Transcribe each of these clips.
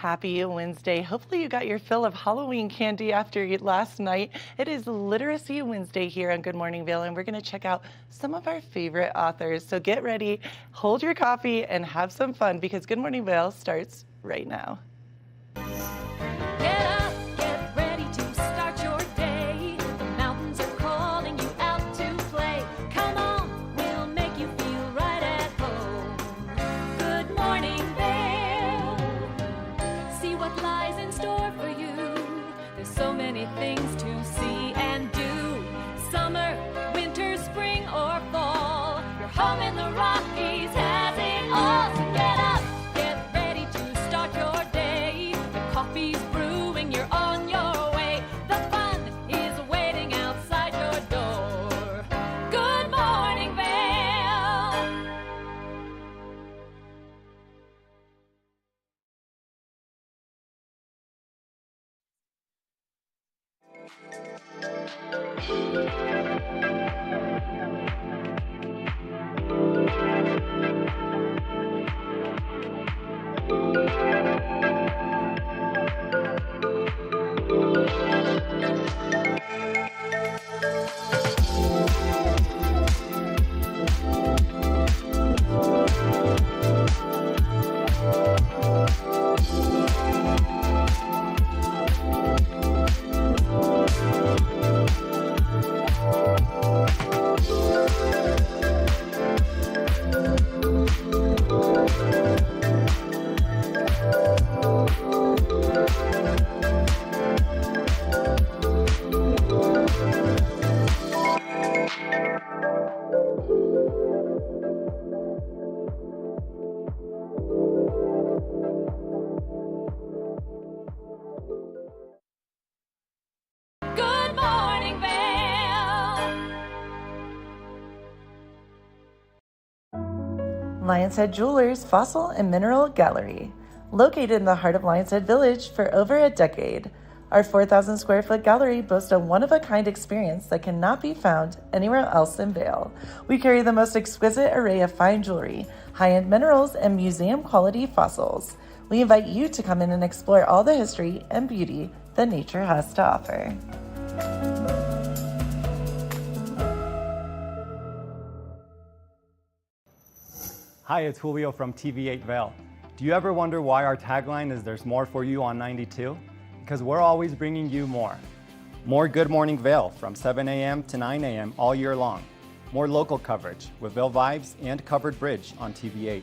Happy Wednesday. Hopefully you got your fill of Halloween candy after last night. It is Literacy Wednesday here on Good Morning Vail, and we're going to check out some of our favorite authors. So get ready, hold your coffee, and have some fun because Good Morning Vail starts right now. Get up, get ready to start your day. The mountains are calling you out to play. Come on, we'll make you feel right at home. Good morning, Vail. See what lies in store for you. There's so many things to see and do. Summer, winter, spring, or fall. Your home in the Rockies has it all. So get up, get ready to start your day. The coffee's brewing, you're on your way. The fun is waiting outside your door. Good morning, Vail. Good morning, Vail. Lion's Head Jewelers Fossil and Mineral Gallery. Located in the heart of Lion's Head Village for over a decade, our 4,000 square foot gallery boasts a one-of-a-kind experience that cannot be found anywhere else in Vail. We carry the most exquisite array of fine jewelry, high-end minerals, and museum-quality fossils. We invite you to come in and explore all the history and beauty that nature has to offer. Hi, it's Julio from TV8 Vail. Do you ever wonder why our tagline is "There's more for you on 92"? Because we're always bringing you more. More Good Morning Vail from 7 a.m. to 9 a.m. all year long. More local coverage with Vail Vibes and Covered Bridge on TV8.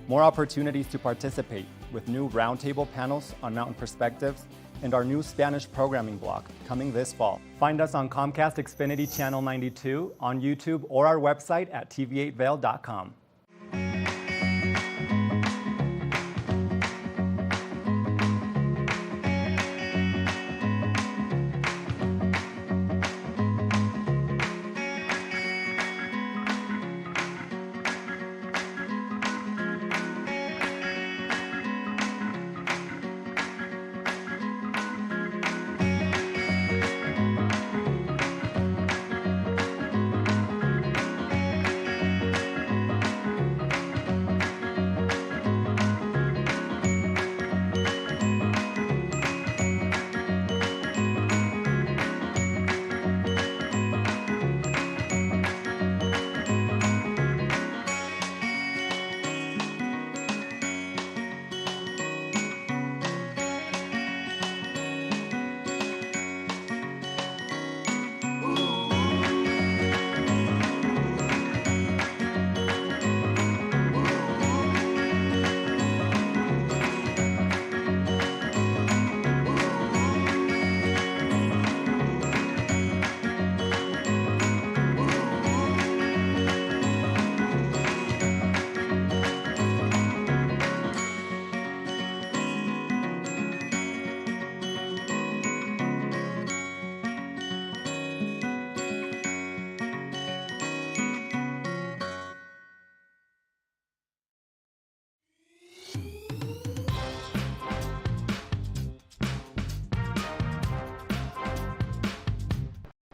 More opportunities to participate with new roundtable panels on mountain perspectives and our new Spanish programming block coming this fall. Find us on Comcast Xfinity Channel 92, on YouTube, or our website at tv8vail.com.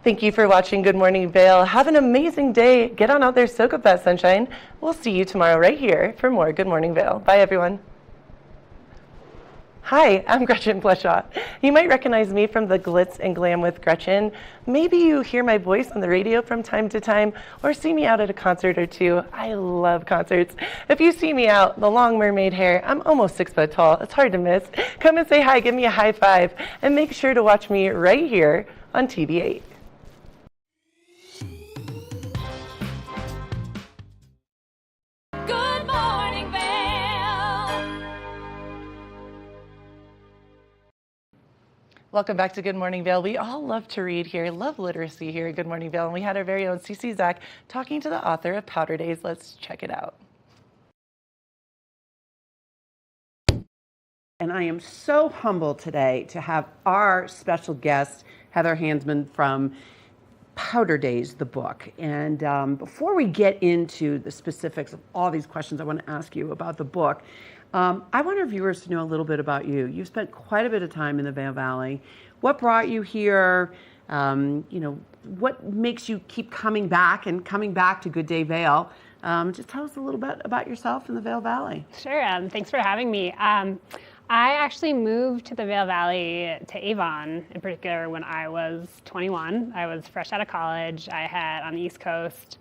Thank you for watching Good Morning Vail. Have an amazing day. Get on out there, soak up that sunshine. We'll see you tomorrow right here for more Good Morning Vail. Bye, everyone. Hi, I'm Gretchen Blushaw. You might recognize me from the Glitz and Glam with Gretchen. Maybe you hear my voice on the radio from time to time or see me out at a concert or two. I love concerts. If you see me out, the long mermaid hair, I'm almost 6 foot tall. It's hard to miss. Come and say hi, give me a high five, and make sure to watch me right here on TV8. Good morning, Vail. Welcome back to Good Morning Vail. We all love to read here, love literacy here at Good Morning Vail, and we had our very own CC Zach talking to the author of Powder Days. Let's check it out. And I am so humbled today to have our special guest, Heather Hansman from Powder Days, the book. And before we get into the specifics of all these questions I want to ask you about the book, I want our viewers to know a little bit about you. You've spent quite a bit of time in the Vail Valley. What brought you here? What makes you keep coming back to Good Day Vail? Just tell us a little bit about yourself in the Vail Valley. Sure. Thanks for having me. I actually moved to the Vail Valley, to Avon in particular, when I was 21. I was fresh out of college. I had on the East Coast.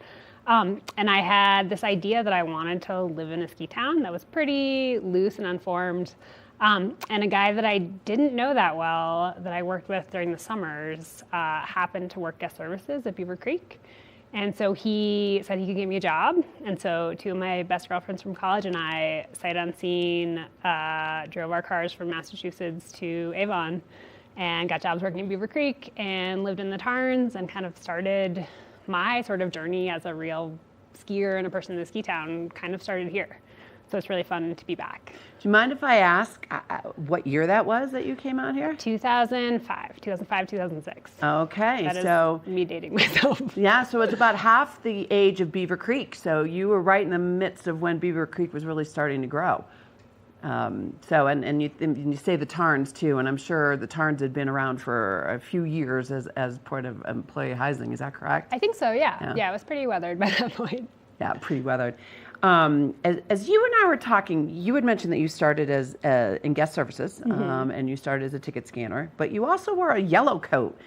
And I had this idea that I wanted to live in a ski town that was pretty loose and unformed. And a guy that I didn't know that well, that I worked with during the summers, happened to work guest services at Beaver Creek. And so he said he could get me a job. And so two of my best girlfriends from college and I, sight unseen, drove our cars from Massachusetts to Avon and got jobs working at Beaver Creek and lived in the Tarns and kind of started my sort of journey as a real skier and a person in the ski town kind of started here. So it's really fun to be back. Do you mind if I ask what year that was that you came out here? 2005, 2006. Okay, That is so me dating myself. yeah, so it's about half the age of Beaver Creek. So you were right in the midst of when Beaver Creek was really starting to grow. And you say the Tarns too, and I'm sure the Tarns had been around for a few years as part of employee housing. Is that correct? I think so, yeah. Yeah, it was pretty weathered by that point. Yeah, pretty weathered. As you and I were talking, you had mentioned that you started as in guest services, and you started as a ticket scanner, but you also wore a yellow coat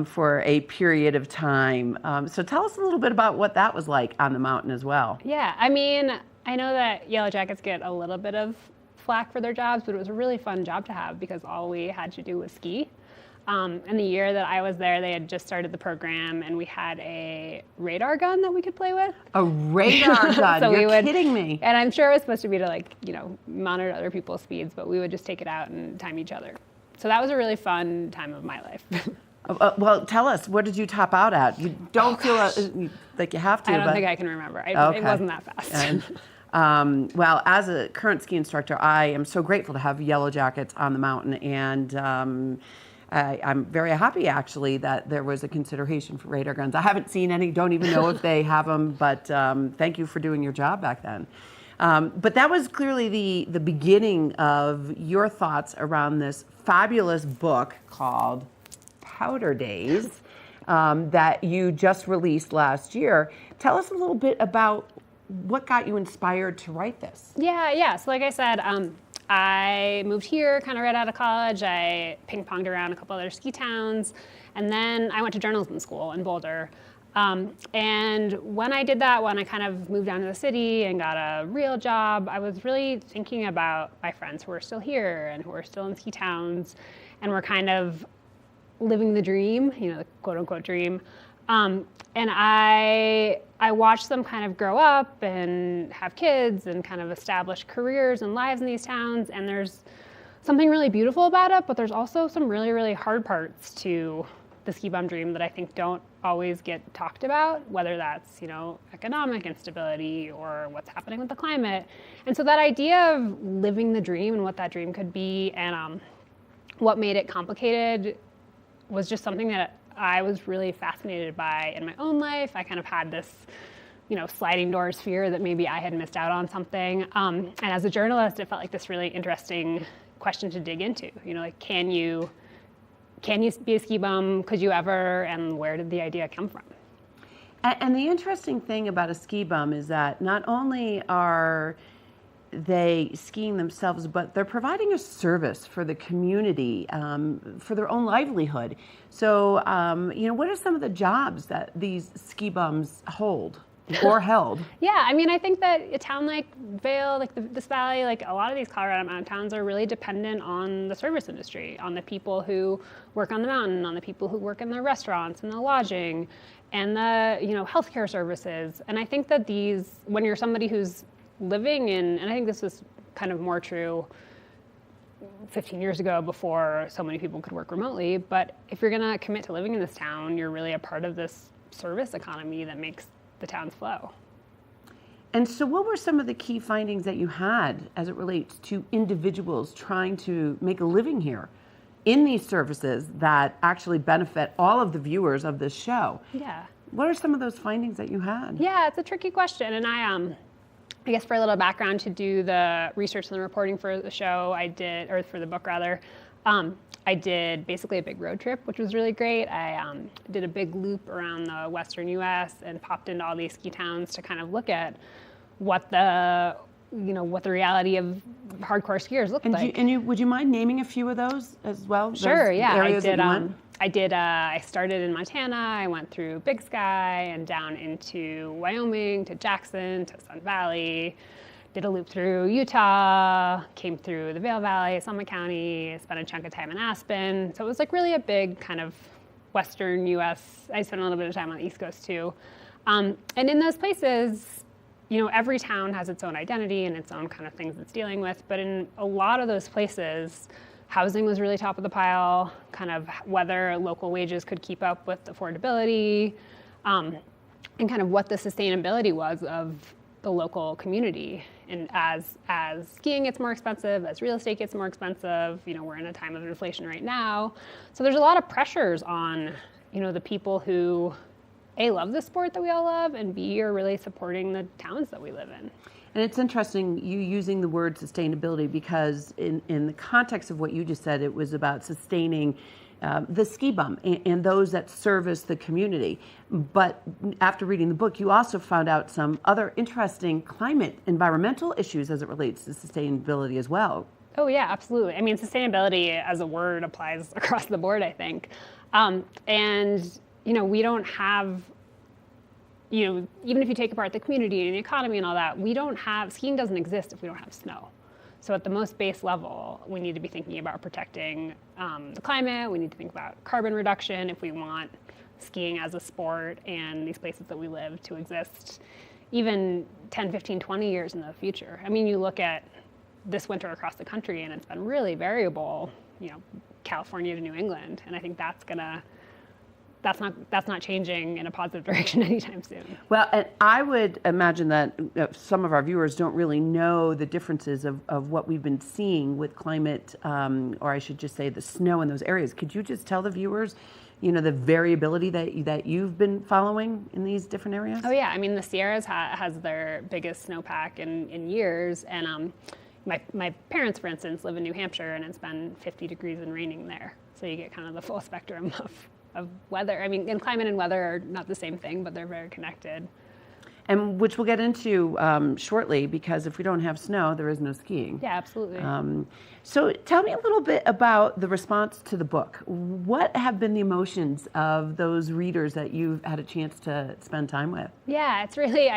for a period of time. So tell us a little bit about what that was like on the mountain as well. Yeah, I mean, I know that Yellow Jackets get a little bit of flack for their jobs, but it was a really fun job to have because all we had to do was ski. And the year that I was there, they had just started the program, and we had a radar gun that we could play with. A radar gun? So You're kidding me. And I'm sure it was supposed to be to monitor other people's speeds, but we would just take it out and time each other. So that was a really fun time of my life. Well, tell us, what did you top out at? You don't feel like you have to. I don't think I can remember. It wasn't that fast. And, well, as a current ski instructor, I am so grateful to have Yellow Jackets on the mountain, and I'm very happy, actually, that there was a consideration for radar guns. I haven't seen any, don't even know if they have them, but thank you for doing your job back then. But that was clearly the beginning of your thoughts around this fabulous book called Powder Days that you just released last year. Tell us a little bit about what got you inspired to write this. Yeah. So like I said, I moved here kind of right out of college. I ping-ponged around a couple other ski towns. And then I went to journalism school in Boulder. And when I did that, when I kind of moved down to the city and got a real job, I was really thinking about my friends who are still here and who are still in ski towns and were kind of living the dream, the quote-unquote dream. And I watched them kind of grow up and have kids and kind of establish careers and lives in these towns. And there's something really beautiful about it, but there's also some really, really hard parts to the ski bum dream that I think don't always get talked about, whether that's, economic instability or what's happening with the climate. And so that idea of living the dream and what that dream could be and what made it complicated was just something that I was really fascinated by in my own life. I kind of had this, sliding doors fear that maybe I had missed out on something. And as a journalist, it felt like this really interesting question to dig into. Can you be a ski bum? Could you ever? And where did the idea come from? And the interesting thing about a ski bum is that not only are they skiing themselves, but they're providing a service for the community, for their own livelihood. So, what are some of the jobs that these ski bums hold or held? Yeah, I mean, I think that a town like Vail, like this valley, like a lot of these Colorado mountain towns are really dependent on the service industry, on the people who work on the mountain, on the people who work in the restaurants and the lodging and the, healthcare services. And I think that when you're somebody who's living in, and I think this was kind of more true 15 years ago before so many people could work remotely, but if you're going to commit to living in this town, you're really a part of this service economy that makes the town's flow. And so what were some of the key findings that you had as it relates to individuals trying to make a living here in these services that actually benefit all of the viewers of this show? Yeah. What are some of those findings that you had? Yeah, it's a tricky question. And I guess for a little background, to do the research and the reporting for the show, or for the book rather, I did basically a big road trip, which was really great. I did a big loop around the Western U.S. and popped into all these ski towns to kind of look at what the reality of hardcore skiers looked like. Would you mind naming a few of those as well? Sure, those yeah. Areas I did. I started in Montana. I went through Big Sky and down into Wyoming to Jackson to Sun Valley. Did a loop through Utah, came through the Vail Valley, Summit County, spent a chunk of time in Aspen. So it was like really a big kind of Western U.S. I spent a little bit of time on the East Coast too. And in those places, every town has its own identity and its own kind of things it's dealing with. But in a lot of those places, housing was really top of the pile, kind of whether local wages could keep up with affordability, and kind of what the sustainability was of the local community. And as skiing gets more expensive, as real estate gets more expensive, we're in a time of inflation right now. So there's a lot of pressures on, the people who, A, love the sport that we all love, and B, are really supporting the towns that we live in. And it's interesting you using the word sustainability, because in the context of what you just said, it was about sustaining the ski bum and those that service the community. But after reading the book, you also found out some other interesting environmental issues as it relates to sustainability as well. Oh yeah, absolutely. I mean, sustainability as a word applies across the board, I think. And we don't have, even if you take apart the community and the economy and all that, skiing doesn't exist if we don't have snow. So at the most base level, we need to be thinking about protecting the climate. We need to think about carbon reduction if we want skiing as a sport and these places that we live to exist even 10, 15, 20 years in the future. I mean, you look at this winter across the country and it's been really variable, California to New England. And I think that's not changing in a positive direction anytime soon. Well, and I would imagine that some of our viewers don't really know the differences of what we've been seeing with climate, or I should just say the snow in those areas. Could you just tell the viewers, the variability that you've been following in these different areas? Oh yeah, I mean the Sierras has their biggest snowpack in years, and my parents, for instance, live in New Hampshire, and it's been 50 degrees and raining there, so you get kind of the full spectrum of weather. I mean, and climate and weather are not the same thing, but they're very connected. And which we'll get into shortly, because if we don't have snow, there is no skiing. Yeah, absolutely. So tell me a little bit about the response to the book. What have been the emotions of those readers that you've had a chance to spend time with? Yeah, it's really,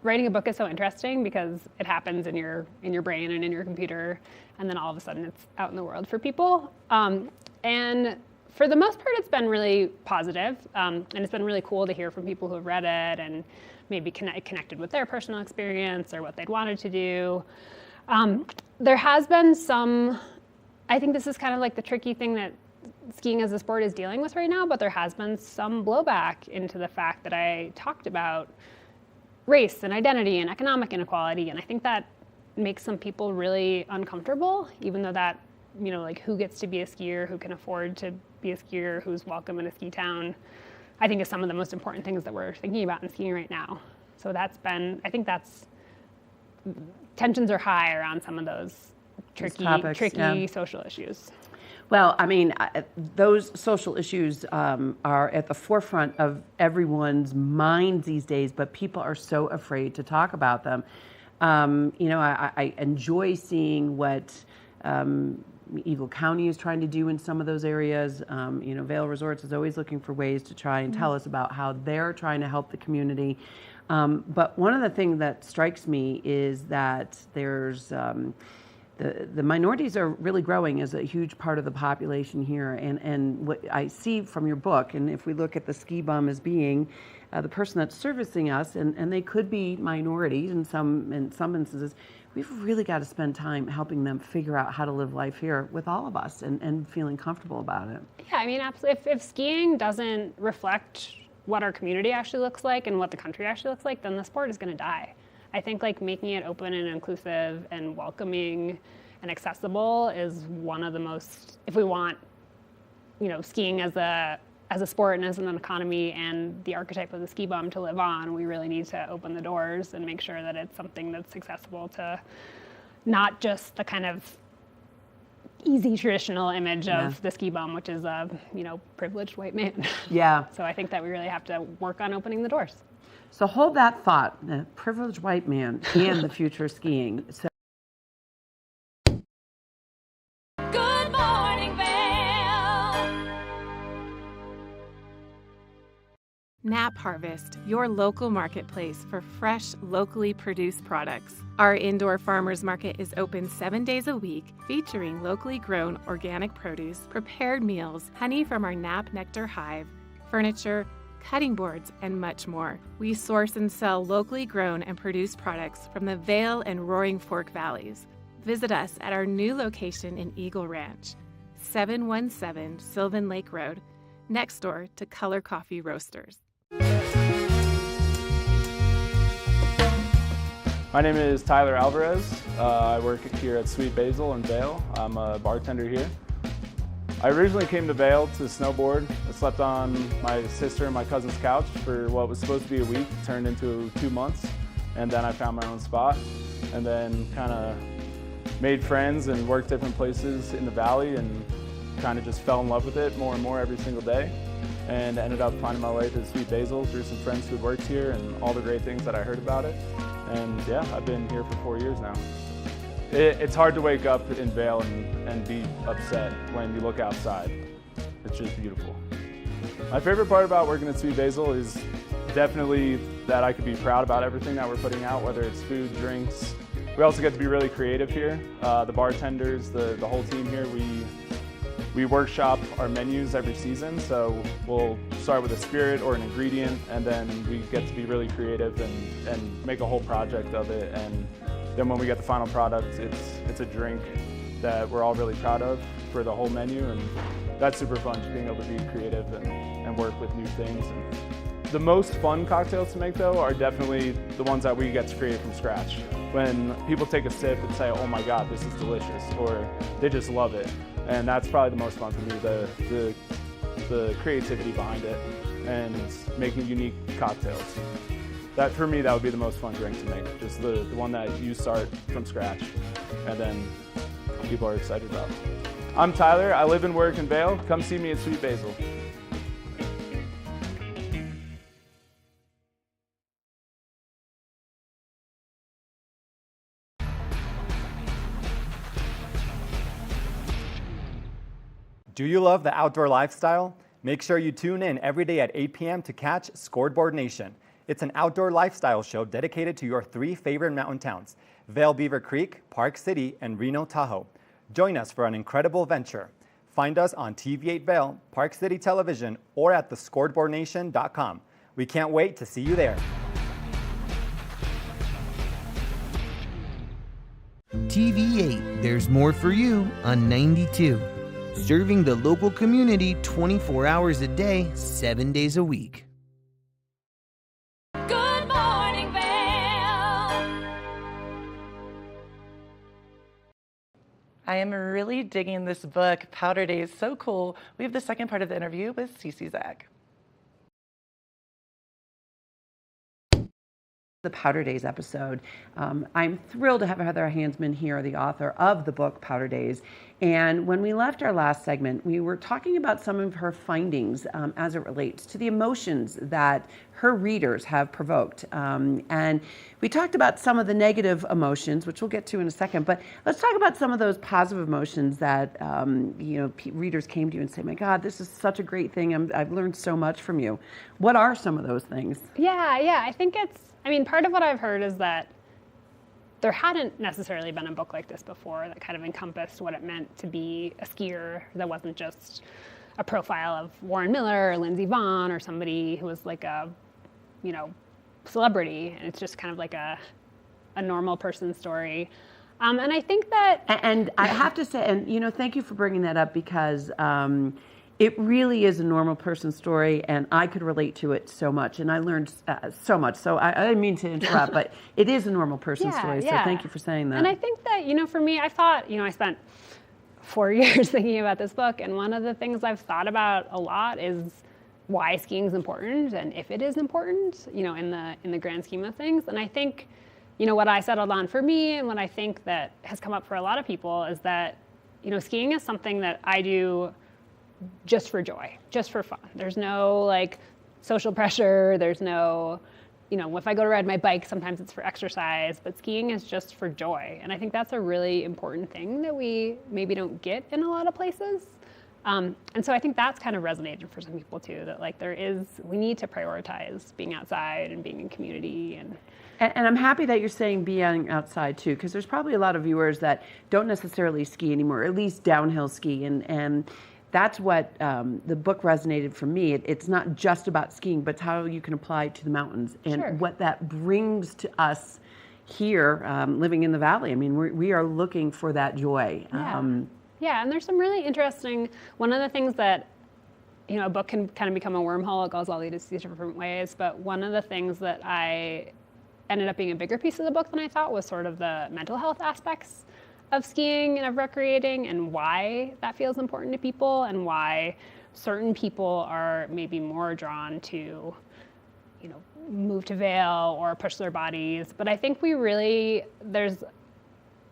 writing a book is so interesting because it happens in your brain and in your computer, and then all of a sudden it's out in the world for people. And for the most part, it's been really positive, and it's been really cool to hear from people who have read it and maybe connected with their personal experience or what they'd wanted to do. There has been I think this is kind of like the tricky thing that skiing as a sport is dealing with right now, but there has been some blowback into the fact that I talked about race and identity and economic inequality, and I think that makes some people really uncomfortable, even though that, who gets to be a skier, who can afford to be a skier, who's welcome in a ski town, I think is some of the most important things that we're thinking about in skiing right now. So I think tensions are high around some of those tricky social issues. Well, those social issues are at the forefront of everyone's minds these days, but people are so afraid to talk about them. I enjoy seeing what Eagle County is trying to do in some of those areas. Vail Resorts is always looking for ways to try and tell us about how they're trying to help the community. But one of the things that strikes me is that there's the minorities are really growing as a huge part of the population here. And what I see from your book, and if we look at the ski bum as being the person that's servicing us, and they could be minorities in some instances, we've really got to spend time helping them figure out how to live life here with all of us and feeling comfortable about it. Yeah, I mean, absolutely. If skiing doesn't reflect what our community actually looks like and what the country actually looks like, then the sport is going to die. I think making it open and inclusive and welcoming and accessible is one of the most, if we want, skiing as a sport and as an economy and the archetype of the ski bum to live on, we really need to open the doors and make sure that it's something that's accessible to not just the kind of easy traditional image of the ski bum, which is a privileged white man. Yeah. So I think that we really have to work on opening the doors. So hold that thought, the privileged white man and the future of skiing. So Good morning, Vail. Nap Harvest, your local marketplace for fresh, locally produced products. Our indoor farmers market is open 7 days a week, featuring locally grown organic produce, prepared meals, honey from our Nap Nectar hive, furniture, cutting boards, and much more. We source and sell locally grown and produced products from the Vail and Roaring Fork Valleys. Visit us at our new location in Eagle Ranch, 717 Sylvan Lake Road, next door to Color Coffee Roasters. My name is Tyler Alvarez. I work here at Sweet Basil in Vail. I'm a bartender here. I originally came to Vail to snowboard. I slept on my sister and my cousin's couch for what was supposed to be a week, turned into 2 months, and then I found my own spot, and then kind of made friends and worked different places in the valley and kind of just fell in love with it more and more every single day, and ended up finding my way to Sweet Basil through some friends who had worked here and all the great things that I heard about it. And yeah, I've been here for 4 years now. It's hard to wake up in Vail and be upset when you look outside. It's just beautiful. My favorite part about working at Sweet Basil is definitely that I could be proud about everything that we're putting out, whether it's food, drinks. We also get to be really creative here. The bartenders, the whole team here, we workshop our menus every season, so we'll start with a spirit or an ingredient, and then we get to be really creative and make a whole project of it. And then when we get the final product, it's a drink that we're all really proud of for the whole menu, and that's super fun, just being able to be creative and work with new things. And the most fun cocktails to make, though, are definitely the ones that we get to create from scratch. When people take a sip and say, oh my God, this is delicious, or they just love it. And that's probably the most fun for me, the creativity behind it and making unique cocktails. That, for me, that would be the most fun drink to make, just the one that you start from scratch and then people are excited about. I'm Tyler, I live and work in Vail. Come see me at Sweet Basil. Do you love the outdoor lifestyle? Make sure you tune in every day at 8 p.m. to catch Scoreboard Nation. It's an outdoor lifestyle show dedicated to your 3 favorite mountain towns, Vail Beaver Creek, Park City, and Reno Tahoe. Join us for an incredible venture. Find us on TV8 Vail, Park City Television, or at thescoreboardnation.com. We can't wait to see you there. TV8, there's more for you on 92. Serving the local community 24 hours a day, 7 days a week. Good morning, Vail. I am really digging this book, Powder Days. So cool. We have the second part of the interview with Cece Zach. The Powder Days episode. I'm thrilled to have Heather Hansman here, the author of the book Powder Days. And when we left our last segment, we were talking about some of her findings as it relates to the emotions that her readers have provoked. And we talked about some of the negative emotions, which we'll get to in a second, but let's talk about some of those positive emotions that readers came to you and say, my God, this is such a great thing. I've learned so much from you. What are some of those things? Yeah, I think part of what I've heard is that there hadn't necessarily been a book like this before that kind of encompassed what it meant to be a skier, that wasn't just a profile of Warren Miller or Lindsey Vonn or somebody who was like a, celebrity, and it's just kind of like a normal person story. And I think that... And I have to say, and thank you for bringing that up, because it really is a normal person story, and I could relate to it so much, and I learned so much. So I didn't mean to interrupt, but it is a normal person story, so thank you for saying that. And I think that, for me, I thought, I spent 4 years thinking about this book, and one of the things I've thought about a lot is why skiing is important, and if it is important, in the grand scheme of things. And I think, what I settled on for me, and what I think that has come up for a lot of people, is that, skiing is something that I do just for joy, just for fun. There's no social pressure. There's no, if I go to ride my bike, sometimes it's for exercise, but skiing is just for joy. And I think that's a really important thing that we maybe don't get in a lot of places. And so I think that's kind of resonated for some people too, that we need to prioritize being outside and being in community. And I'm happy that you're saying being outside too, because there's probably a lot of viewers that don't necessarily ski anymore, or at least downhill ski. And that's what the book resonated for me. It's not just about skiing, but it's how you can apply it to the mountains and what that brings to us here living in the valley. I mean, we are looking for that joy. Yeah, and there's some really interesting, one of the things that, a book can kind of become a wormhole, it goes all these different ways, but one of the things that I ended up being a bigger piece of the book than I thought was sort of the mental health aspects of skiing and of recreating, and why that feels important to people, and why certain people are maybe more drawn to, move to Vail or push their bodies. But I think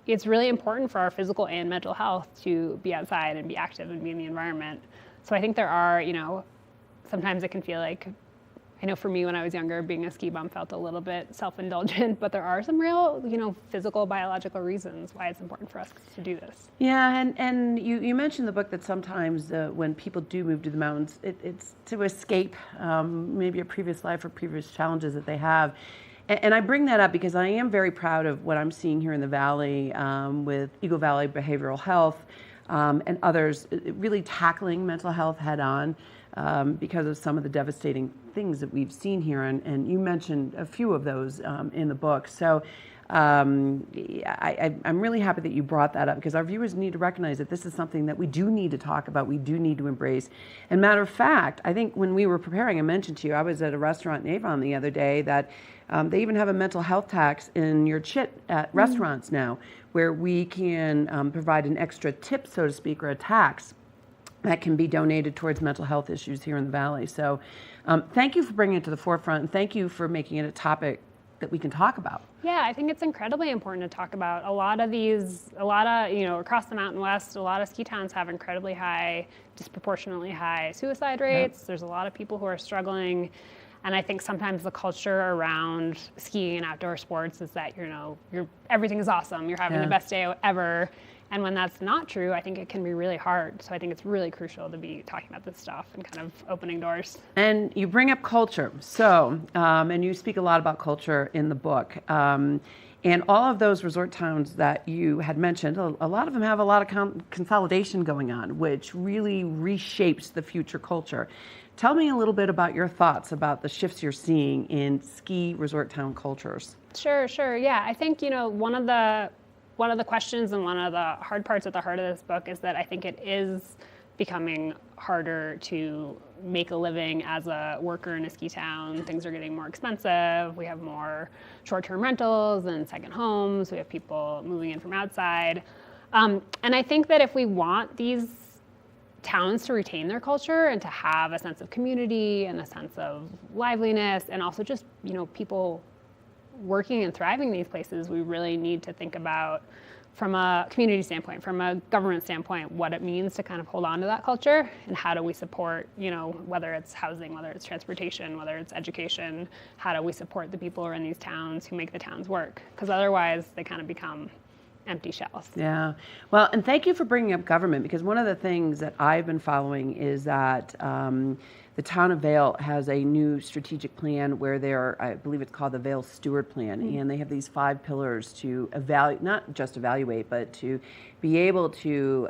it's really important for our physical and mental health to be outside and be active and be in the environment. So I think there are, sometimes it can feel like, I know for me when I was younger, being a ski bum felt a little bit self-indulgent, but there are some real, physical, biological reasons why it's important for us to do this. Yeah, and you mentioned in the book that sometimes when people do move to the mountains, it's to escape maybe a previous life or previous challenges that they have. And I bring that up because I am very proud of what I'm seeing here in the Valley with Eagle Valley Behavioral Health and others really tackling mental health head on because of some of the devastating things that we've seen here. And you mentioned a few of those in the book. So I'm really happy that you brought that up, because our viewers need to recognize that this is something that we do need to talk about, we do need to embrace. And matter of fact, I think when we were preparing, I mentioned to you, I was at a restaurant in Avon the other day that they even have a mental health tax in your chit at restaurants now, where we can provide an extra tip, so to speak, or a tax that can be donated towards mental health issues here in the Valley. So thank you for bringing it to the forefront, and thank you for making it a topic that we can talk about. Yeah, I think it's incredibly important to talk about. Across the Mountain West, a lot of ski towns have incredibly high, disproportionately high suicide rates. Yep. There's a lot of people who are struggling. And I think sometimes the culture around skiing and outdoor sports is that, everything is awesome. You're having the best day ever. And when that's not true, I think it can be really hard. So I think it's really crucial to be talking about this stuff and kind of opening doors. And you bring up culture. So, and you speak a lot about culture in the book. And all of those resort towns that you had mentioned, a lot of them have a lot of consolidation going on, which really reshapes the future culture. Tell me a little bit about your thoughts about the shifts you're seeing in ski resort town cultures. Sure. Yeah, I think, one of the questions and one of the hard parts at the heart of this book is that I think it is becoming harder to make a living as a worker in a ski town. Things are getting more expensive. We have more short-term rentals and second homes. We have people moving in from outside. And I think that if we want these towns to retain their culture and to have a sense of community and a sense of liveliness, and also just, people working and thriving in these places, we really need to think about from a community standpoint, from a government standpoint, what it means to kind of hold on to that culture, and how do we support, whether it's housing, whether it's transportation, whether it's education, how do we support the people who are in these towns who make the towns work? Because otherwise they kind of become empty shells. Yeah. Well, and thank you for bringing up government, because one of the things that I've been following is that the town of Vail has a new strategic plan where I believe it's called the Vail Steward Plan, and they have these 5 pillars to evaluate, not just evaluate, but to be able to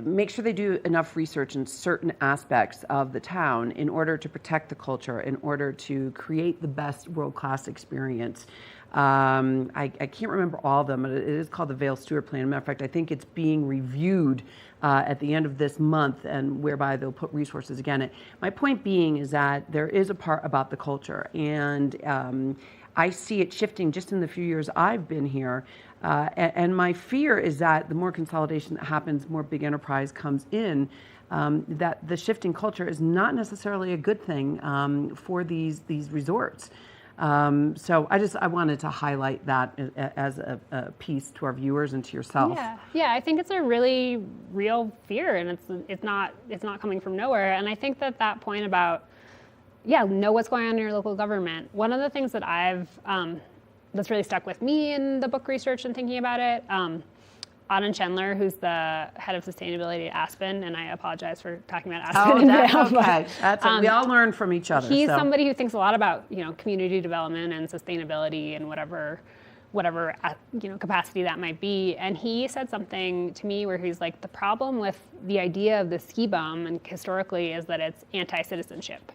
make sure they do enough research in certain aspects of the town in order to protect the culture, in order to create the best world-class experience. I can't remember all of them, but it is called the Vail Steward Plan. As a matter of fact, I think it's being reviewed at the end of this month, and whereby they'll put resources again. My point being is that there is a part about the culture, and I see it shifting just in the few years I've been here. And my fear is that the more consolidation that happens, more big enterprise comes in, that the shifting culture is not necessarily a good thing for these resorts. So I wanted to highlight that as a piece to our viewers and to yourself. Yeah, I think it's a really real fear, and it's not coming from nowhere. And I think that point about know what's going on in your local government. One of the things that I've that's really stuck with me in the book research and thinking about it. Auden Chandler, who's the head of sustainability at Aspen, and I apologize for talking about Aspen. Oh, that's okay. We all learn from each other. He's somebody who thinks a lot about community development and sustainability and whatever capacity that might be. And he said something to me where he's like, the problem with the idea of the ski bum and historically is that it's anti-citizenship.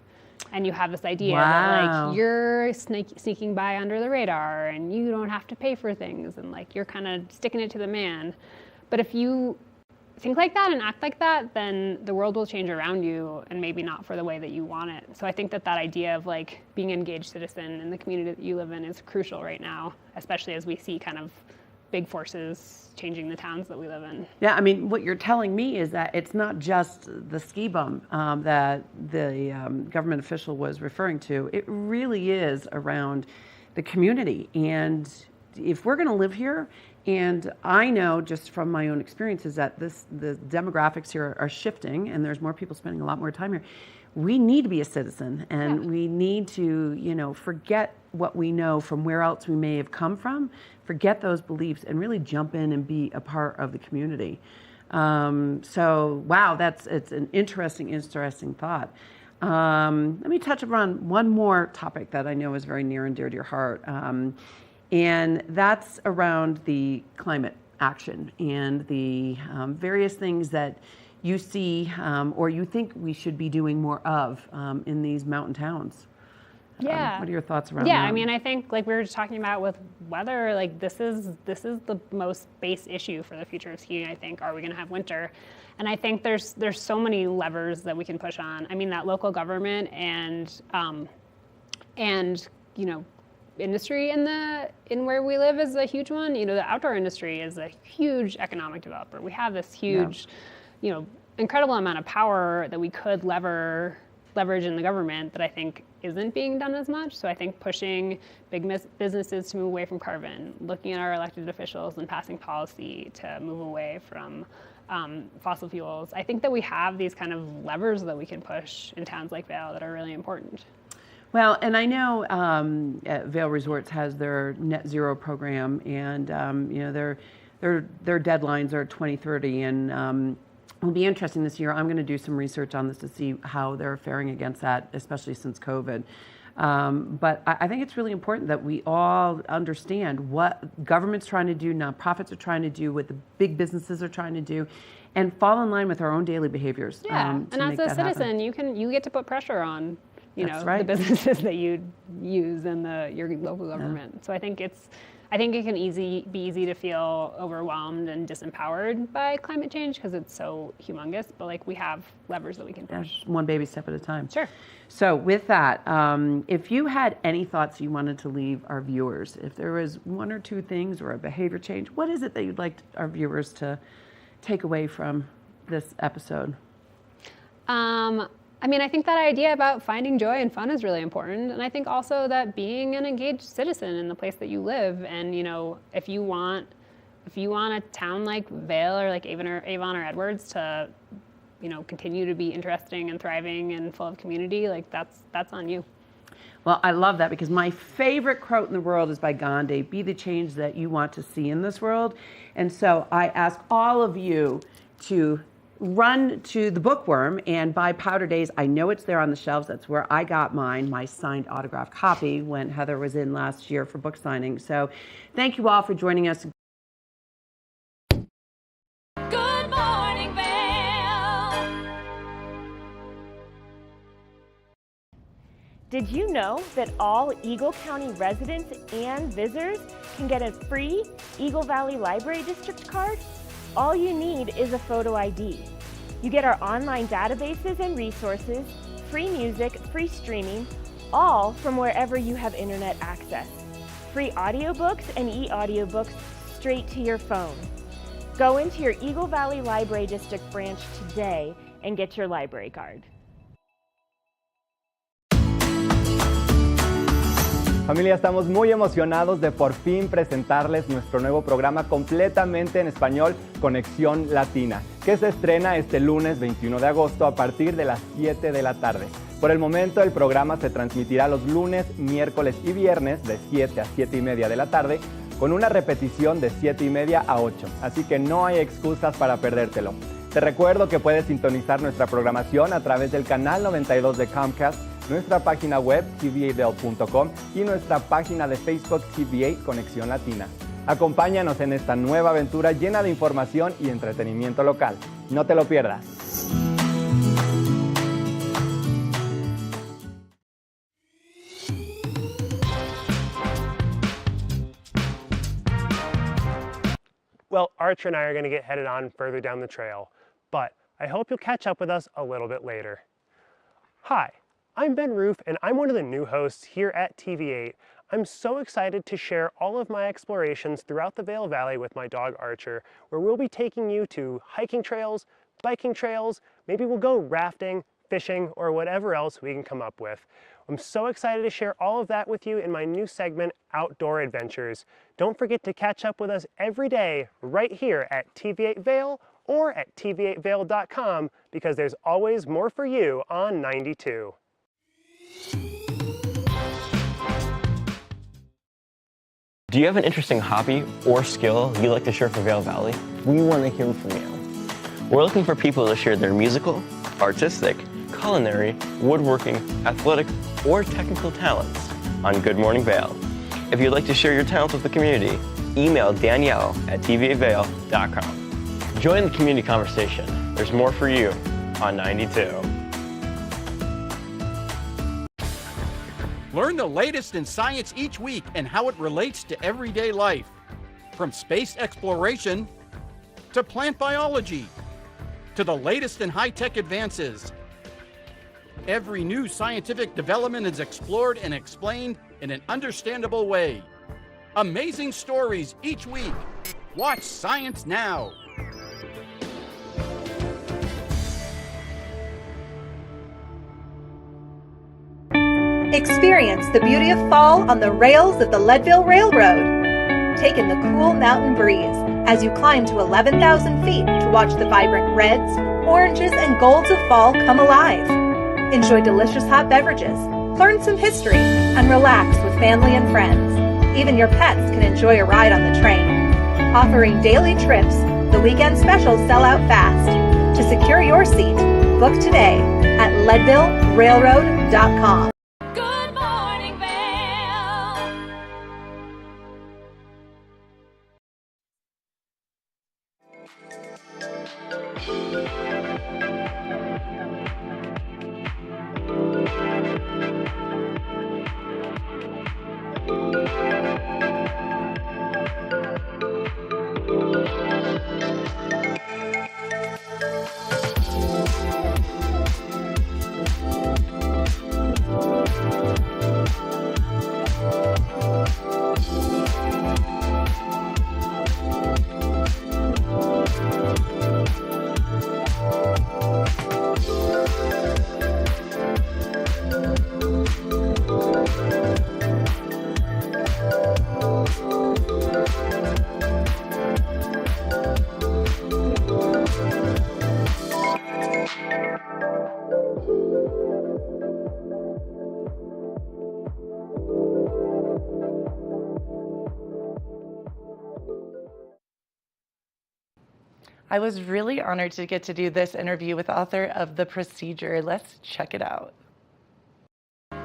And you have this idea that like you're sneaking by under the radar and you don't have to pay for things and like you're kind of sticking it to the man. But if you think like that and act like that, then the world will change around you and maybe not for the way that you want it. So I think that idea of like being an engaged citizen in the community that you live in is crucial right now, especially as we see kind of big forces changing the towns that we live in. Yeah, I mean, what you're telling me is that it's not just the ski bum that the government official was referring to. It really is around the community. And if we're going to live here, and I know just from my own experiences that the demographics here are shifting, and there's more people spending a lot more time here. We need to be a citizen, and we need to, forget what we know from where else we may have come from, forget those beliefs, and really jump in and be a part of the community. So, wow, it's an interesting thought. Let me touch upon one more topic that I know is very near and dear to your heart, and that's around the climate action and the various things that you see or you think we should be doing more of in these mountain towns. What are your thoughts around that? Yeah, I mean, I think like we were just talking about with weather, like this is the most base issue for the future of skiing, I think. Are we going to have winter? And I think there's so many levers that we can push on. I mean, that local government and industry in where we live is a huge one. The outdoor industry is a huge economic developer. We have this huge, incredible amount of power that we could leverage in the government that I think isn't being done as much. So I think pushing big businesses to move away from carbon, looking at our elected officials and passing policy to move away from fossil fuels. I think that we have these kind of levers that we can push in towns like Vail that are really important. Well, and I know Vail Resorts has their net zero program, and their deadlines are 2030, and it'll be interesting this year. I'm going to do some research on this to see how they're faring against that, especially since COVID. But I think it's really important that we all understand what government's trying to do, nonprofits are trying to do, what the big businesses are trying to do, and fall in line with our own daily behaviors. Yeah, and as a citizen, you get to put pressure on the businesses that you use and your local government. Yeah. So I think it can be easy to feel overwhelmed and disempowered by climate change because it's so humongous, but like we have levers that we can push. One baby step at a time. Sure. So with that, if you had any thoughts you wanted to leave our viewers, if there was one or two things or a behavior change, what is it that you'd like our viewers to take away from this episode? I mean, I think that idea about finding joy and fun is really important. And I think also that being an engaged citizen in the place that you live, and, you know, if you want a town like Vail or like Avon or Edwards to, you know, continue to be interesting and thriving and full of community, like that's on you. Well, I love that, because my favorite quote in the world is by Gandhi: be the change that you want to see in this world. And so I ask all of you to run to the Bookworm and buy Powder Days. I know it's there on the shelves. That's where I got mine, my signed autographed copy, when Heather was in last year for book signing. So thank you all for joining us. Good morning, Vail. Did you know that all Eagle County residents and visitors can get a free Eagle Valley Library District card? All you need is a photo ID. You get our online databases and resources, free music, free streaming, all from wherever you have internet access. Free audiobooks and e-audiobooks straight to your phone. Go into your Eagle Valley Library District branch today and get your library card. Familia, estamos muy emocionados de por fin presentarles nuestro nuevo programa completamente en español, Conexión Latina, que se estrena este lunes 21 de agosto a partir de las 7 de la tarde. Por el momento, el programa se transmitirá los lunes, miércoles y viernes de 7 a 7 y media de la tarde, con una repetición de 7 y media a 8, así que no hay excusas para perdértelo. Te recuerdo que puedes sintonizar nuestra programación a través del canal 92 de Comcast, nuestra página web tva.com y nuestra página de Facebook TVA Conexión Latina. Acompáñanos en esta nueva aventura llena de información y entretenimiento local. No te lo pierdas. Well, Archer and I are going to get headed on further down the trail, but I hope you'll catch up with us a little bit later. Hi, I'm Ben Roof, and I'm one of the new hosts here at TV8. I'm so excited to share all of my explorations throughout the Vail Valley with my dog Archer, where we'll be taking you to hiking trails, biking trails, maybe we'll go rafting, fishing, or whatever else we can come up with. I'm so excited to share all of that with you in my new segment, Outdoor Adventures. Don't forget to catch up with us every day right here at TV8 Vail or at tv8vail.com, because there's always more for you on 92. Do you have an interesting hobby or skill you'd like to share for Vail Valley? We want to hear from you. We're looking for people to share their musical, artistic, culinary, woodworking, athletic, or technical talents on Good Morning Vail. If you'd like to share your talents with the community, email Danielle at tva8vail.com. Join the community conversation. There's more for you on 92. Learn the latest in science each week and how it relates to everyday life. From space exploration to plant biology to the latest in high-tech advances. Every new scientific development is explored and explained in an understandable way. Amazing stories each week. Watch Science Now. Experience the beauty of fall on the rails of the Leadville Railroad. Take in the cool mountain breeze as you climb to 11,000 feet to watch the vibrant reds, oranges, and golds of fall come alive. Enjoy delicious hot beverages, learn some history, and relax with family and friends. Even your pets can enjoy a ride on the train. Offering daily trips, the weekend specials sell out fast. To secure your seat, book today at leadvillerailroad.com. Good morning, Vail. I was really honored to get to do this interview with author of The Procedure. Let's check it out.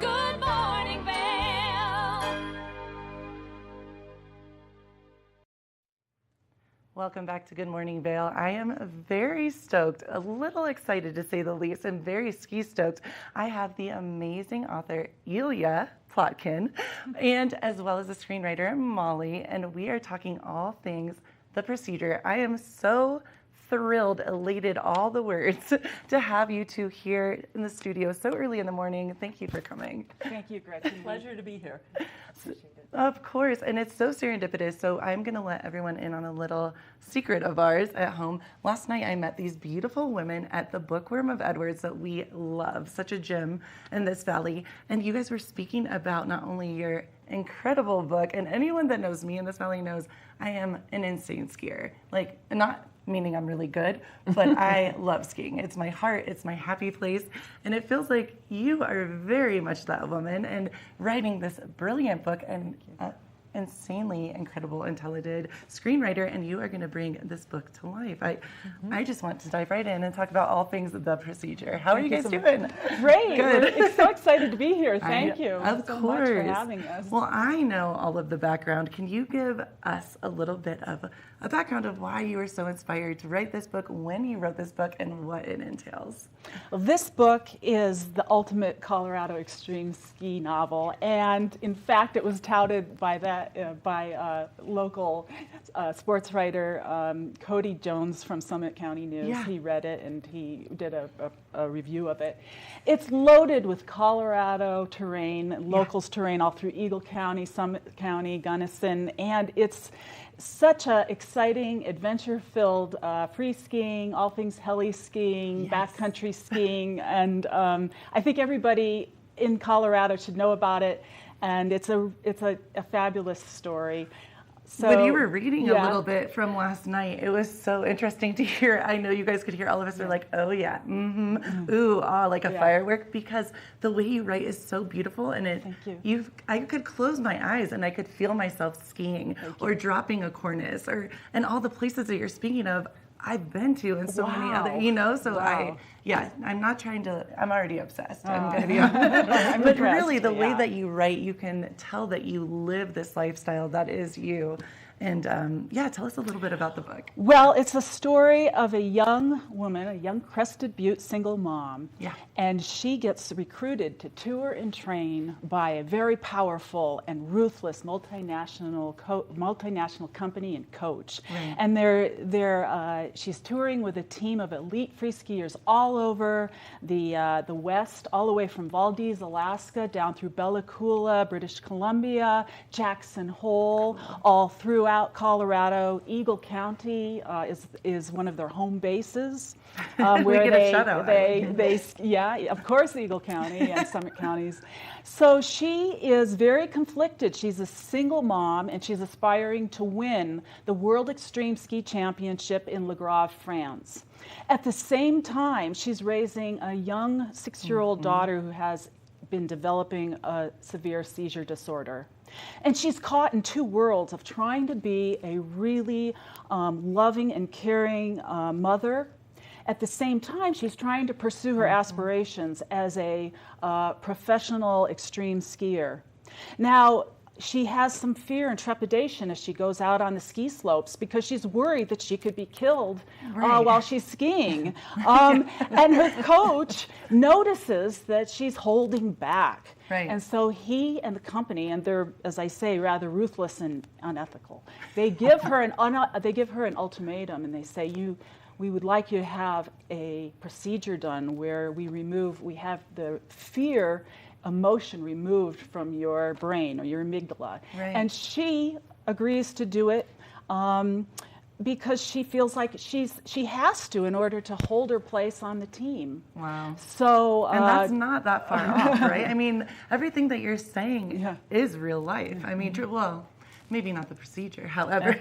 Good morning, Vail. Welcome back to Good Morning Vail. I am very stoked, a little excited to say the least, and very ski stoked. I have the amazing author Ilya Plotkin, and as well as the screenwriter Molly, and we are talking all things The Procedure. I am so thrilled, elated, all the words to have you two here in the studio so early in the morning. Thank you for coming. Thank you, Gretchen. Pleasure to be here. Of course, and it's so serendipitous. So I'm going to let everyone in on a little secret of ours at home. Last night I met these beautiful women at the Bookworm of Edwards that we love, such a gem in this valley. And you guys were speaking about not only your incredible book, and anyone that knows me in this valley knows I am an insane skier. Like, not meaning I'm really good, but I love skiing. It's my heart, it's my happy place, and it feels like you are very much that woman and writing this brilliant book and insanely incredible and talented screenwriter, and you are going to bring this book to life. I just want to dive right in and talk about all things The Procedure. How are you guys doing? Great. Good. We're so excited to be here. Thank you Of so course. much for having us. Well, I know all of the background. Can you give us a little bit of a background of why you were so inspired to write this book, when you wrote this book, and what it entails? Well, this book is the ultimate Colorado extreme ski novel, and in fact, it was touted by local sports writer Cody Jones from Summit County News. Yeah. He read it and he did a review of it. It's loaded with Colorado terrain, locals terrain all through Eagle County, Summit County, Gunnison, and it's such a exciting, adventure-filled free skiing, all things heli skiing, backcountry skiing, and I think everybody in Colorado should know about it. And it's a fabulous story. So, when you were reading a little bit from last night, it was so interesting to hear. I know you guys could hear all of us are like, oh yeah, ooh, ah, like a firework, because the way you write is so beautiful, and I could close my eyes and I could feel myself skiing or dropping a cornice, and all the places that you're speaking of, I've been to, and so many other, so I'm not trying to, I'm already obsessed. I'm going to be honest. But really, the way that you write, you can tell that you live this lifestyle that is you. And tell us a little bit about the book. Well, it's a story of a young woman, a young Crested Butte single mom. Yeah. And she gets recruited to tour and train by a very powerful and ruthless multinational company and coach. Right. And she's touring with a team of elite free skiers all over the West, all the way from Valdez, Alaska, down through Bella Coola, British Columbia, Jackson Hole, all throughout Colorado. Eagle County is one of their home bases. Where we get a shout out. Of course, Eagle County and Summit counties. So she is very conflicted. She's a single mom, and she's aspiring to win the World Extreme Ski Championship in Le Grave, France. At the same time, she's raising a young 6-year-old daughter who has been developing a severe seizure disorder. And she's caught in two worlds of trying to be a really loving and caring mother. At the same time, she's trying to pursue her aspirations as a professional extreme skier. Now, she has some fear and trepidation as she goes out on the ski slopes because she's worried that she could be killed while she's skiing. And her coach notices that she's holding back. Right. And so he and the company, and they're, as I say, rather ruthless and unethical, they give her an ultimatum, and they say, we would like you to have a procedure done where we have the fear emotion removed from your brain or your amygdala. Right. And she agrees to do it because she feels like she has to in order to hold her place on the team. Wow. So and that's not that far off, right? I mean, everything that you're saying is real life. I mean, well, maybe not the procedure, however,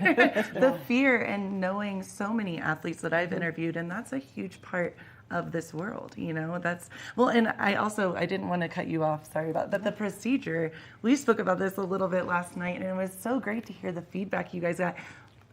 the fear and knowing so many athletes that I've interviewed, and that's a huge part of this world, that's, well, and I didn't want to cut you off, sorry about that, but the procedure, we spoke about this a little bit last night, and it was so great to hear the feedback you guys got.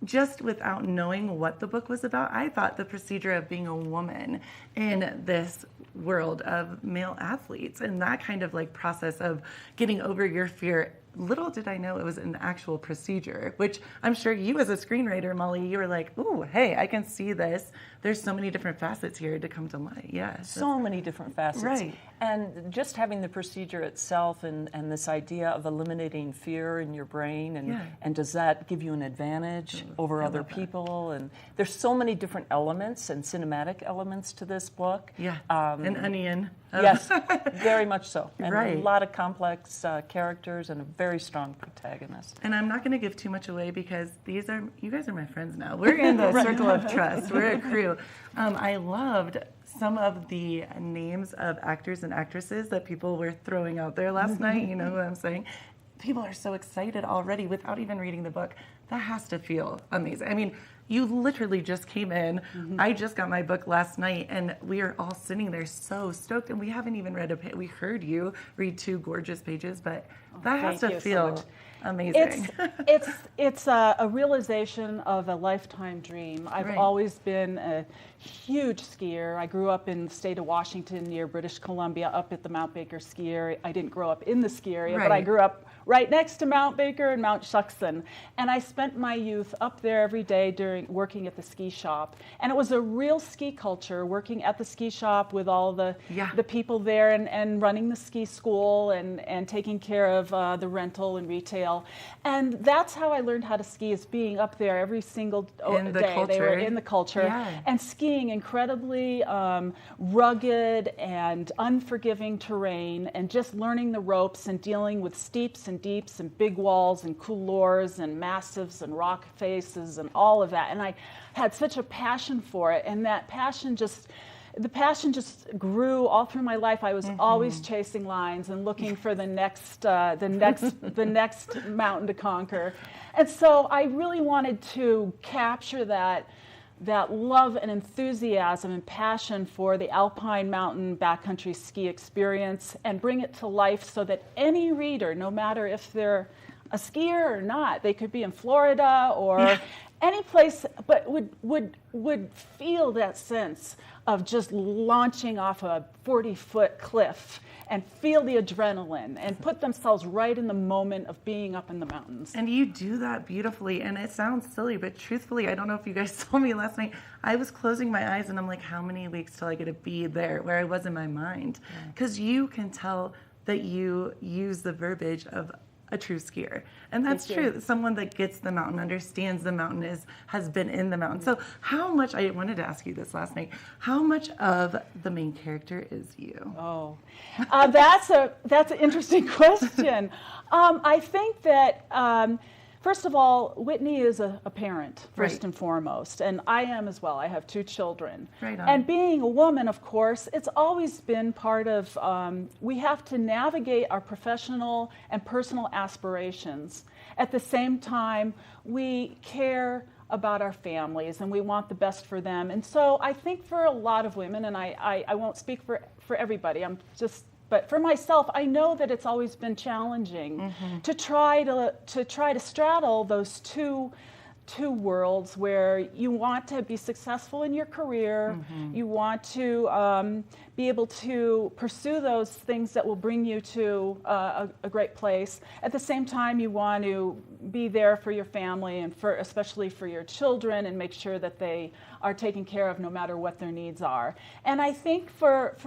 just without knowing what the book was about, I thought the procedure of being a woman in this world of male athletes and that kind of like process of getting over your fear. Little did I know it was an actual procedure, which I'm sure you as a screenwriter, Molly, you were like, ooh, hey, I can see this. There's so many different facets here to come to light. Yeah. So many different facets. Right. And just having the procedure itself and this idea of eliminating fear in your brain and does that give you an advantage over other people? And there's so many different elements and cinematic elements to this book. Yeah. An onion. Yes, very much so. And Right. a lot of complex characters and a very strong protagonist. And I'm not going to give too much away because you guys are my friends now. We're in the circle of trust. We're a crew. I loved some of the names of actors and actresses that people were throwing out there last night. You know what I'm saying? People are so excited already without even reading the book. That has to feel amazing. I mean, you literally just came in. I just got my book last night, and we are all sitting there so stoked, and we haven't even read a page. We heard you read 2 gorgeous pages, but that has to feel amazing. It's a realization of a lifetime dream. I've always been a huge skier. I grew up in the state of Washington near British Columbia, up at the Mount Baker ski area. I didn't grow up in the ski area, but I grew up right next to Mount Baker and Mount Shuckson. And I spent my youth up there every day during working at the ski shop. And it was a real ski culture, working at the ski shop with all the people there and running the ski school and taking care of the rental and retail. And that's how I learned how to ski, is being up there every single day. They were in the culture and skiing incredibly rugged and unforgiving terrain and just learning the ropes and dealing with steeps and deeps and big walls and couloirs and massives and rock faces and all of that. And I had such a passion for it, and that passion just grew all through my life. I was always chasing lines and looking for the next mountain to conquer. And so I really wanted to capture that love and enthusiasm and passion for the alpine mountain backcountry ski experience and bring it to life so that any reader, no matter if they're a skier or not, they could be in Florida or any place, but would feel that sense of just launching off a 40-foot cliff and feel the adrenaline and put themselves right in the moment of being up in the mountains. And you do that beautifully, and it sounds silly, but truthfully, I don't know if you guys saw me last night, I was closing my eyes and I'm like, how many weeks till I get to be there where I was in my mind? Because you can tell that you use the verbiage of a true skier. And that's true. Someone that gets the mountain, understands the mountain, has been in the mountain. So how much, I wanted to ask you this last night, how much of the main character is you? Oh, that's an interesting question. I think that, first of all, Whitney is a parent, first and foremost, and I am as well. I have 2 children. Right on. And being a woman, of course, it's always been part of, we have to navigate our professional and personal aspirations. At the same time, we care about our families and we want the best for them. And so I think for a lot of women, and I won't speak for everybody, but for myself, I know that it's always been challenging to try to straddle those two worlds where you want to be successful in your career, you want to be able to pursue those things that will bring you to a great place. At the same time, you want to be there for your family and especially for your children and make sure that they are taken care of no matter what their needs are. And I think for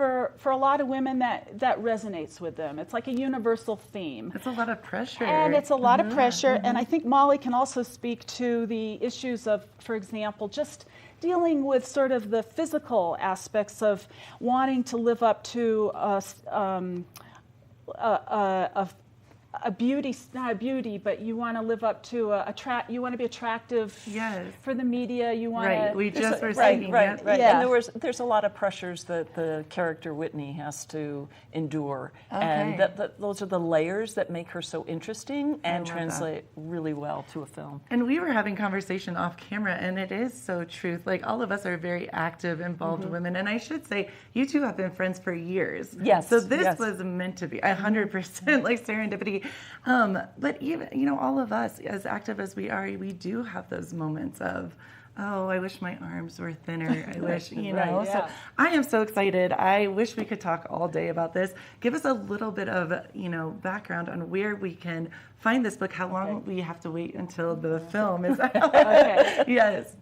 a lot of women that resonates with them. It's like a universal theme. It's a lot of pressure. And it's a lot of pressure. And I think Molly can also speak to the issues of, for example, just dealing with sort of the physical aspects of wanting to live up to a beauty, not a beauty, but you want to live up to you want to be attractive for the media. You want to. We just were saying right. Yeah. And there's a lot of pressures that the character Whitney has to endure, and those are the layers that make her so interesting and translate really well to a film. And we were having conversation off camera, and it is so true. Like all of us are very active, involved women, and I should say you two have been friends for years. Yes. So this was meant to be 100% like serendipity. But even, all of us, as active as we are, we do have those moments of, oh, I wish my arms were thinner. I wish, Right, yeah. So I am so excited. I wish we could talk all day about this. Give us a little bit of, background on where we can find this book, how long we have to wait until the film is out. Okay. Yes.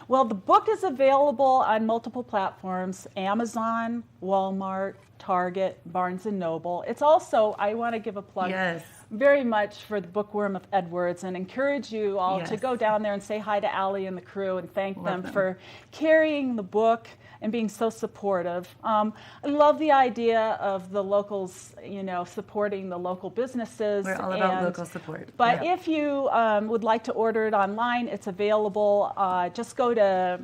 Well, the book is available on multiple platforms: Amazon, Walmart, Target, Barnes & Noble. It's also, I want to give a plug very much for the Bookworm of Edwards and encourage you all to go down there and say hi to Allie and the crew and thank them for carrying the book and being so supportive. I love the idea of the locals, supporting the local businesses. We're all about local support. But if you would like to order it online, it's available. Just go to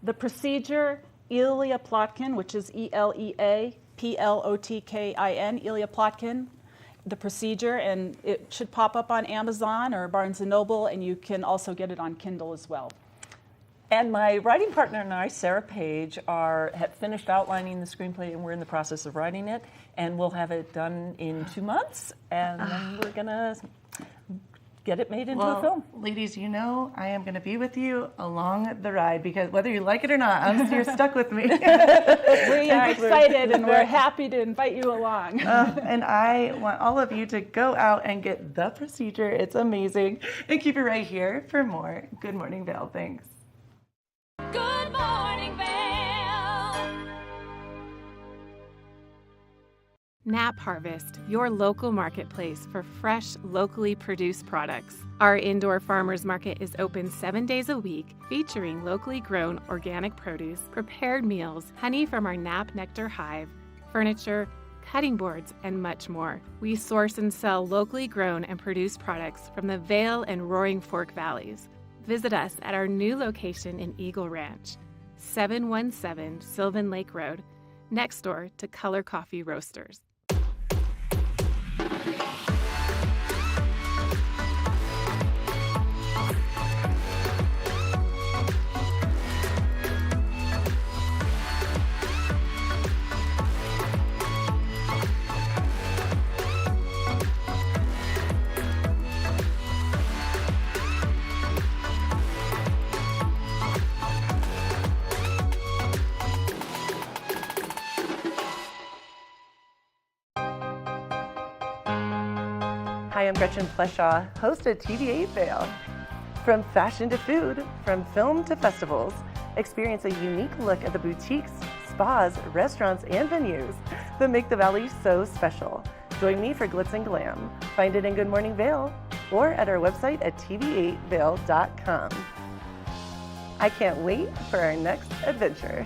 The Procedure, Ilya Plotkin, which is ELEA Plotkin, Ilya Plotkin, The Procedure, and it should pop up on Amazon or Barnes & Noble, and you can also get it on Kindle as well. And my writing partner and I, Sarah Page, have finished outlining the screenplay, and we're in the process of writing it, and we'll have it done in 2 months, and then we're going to get it made into a film. Ladies, I am going to be with you along the ride, because whether you like it or not, you're stuck with me. We are excited, and we're happy to invite you along. And I want all of you to go out and get The Procedure. It's amazing. And keep it right here for more Good Morning Vail. Thanks. Good morning, Vail. Nap Harvest, your local marketplace for fresh, locally produced products. Our indoor farmers market is open 7 days a week, featuring locally grown organic produce, prepared meals, honey from our Nap Nectar hive, furniture, cutting boards, and much more. We source and sell locally grown and produced products from the Vail and Roaring Fork Valleys. Visit us at our new location in Eagle Ranch, 717 Sylvan Lake Road, next door to Color Coffee Roasters. Hi, I'm Gretchen Fleshaw, host of TV8 Vail. From fashion to food, from film to festivals, experience a unique look at the boutiques, spas, restaurants, and venues that make the Valley so special. Join me for Glitz and Glam. Find it in Good Morning Vail or at our website at tv8vail.com. I can't wait for our next adventure.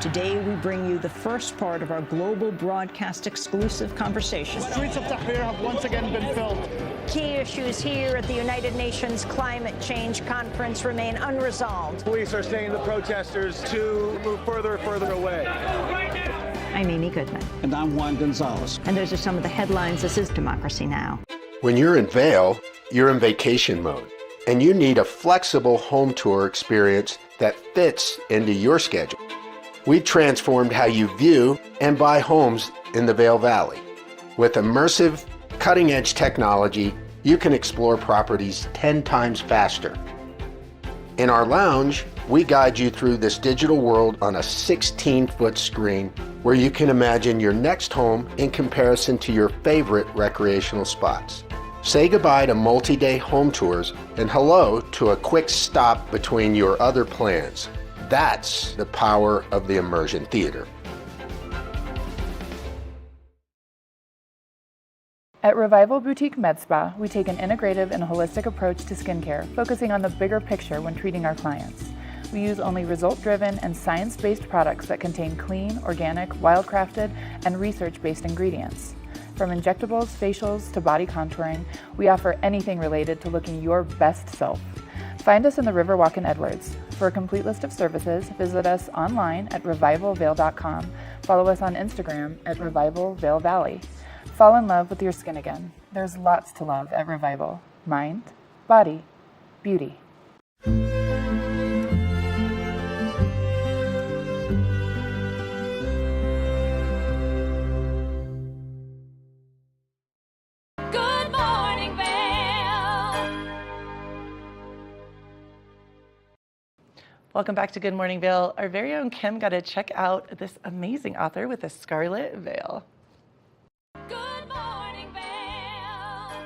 Today, we bring you the first part of our global broadcast exclusive conversation. The streets of Tahrir have once again been filled. Key issues here at the United Nations Climate Change Conference remain unresolved. Police are saying the protesters to move further and further away. I'm Amy Goodman. And I'm Juan Gonzalez. And those are some of the headlines. This is Democracy Now! When you're in Vail, you're in vacation mode, and you need a flexible home tour experience that fits into your schedule. We've transformed how you view and buy homes in the Vail Valley. With immersive, cutting-edge technology, you can explore properties 10 times faster. In our lounge, we guide you through this digital world on a 16-foot screen where you can imagine your next home in comparison to your favorite recreational spots. Say goodbye to multi-day home tours and hello to a quick stop between your other plans. That's the power of the immersion theater. At Revival Boutique Med Spa, we take an integrative and holistic approach to skincare, focusing on the bigger picture when treating our clients. We use only result-driven and science-based products that contain clean, organic, wildcrafted, and research-based ingredients. From injectables, facials, to body contouring, we offer anything related to looking your best self. Find us in the Riverwalk in Edwards. For a complete list of services, visit us online at revivalvail.com. Follow us on Instagram at Revival Vail Valley. Fall in love with your skin again. There's lots to love at Revival. Mind, body, beauty. Welcome back to Good Morning Vail. Our very own Kim got to check out this amazing author with a scarlet veil. Good morning, Vail.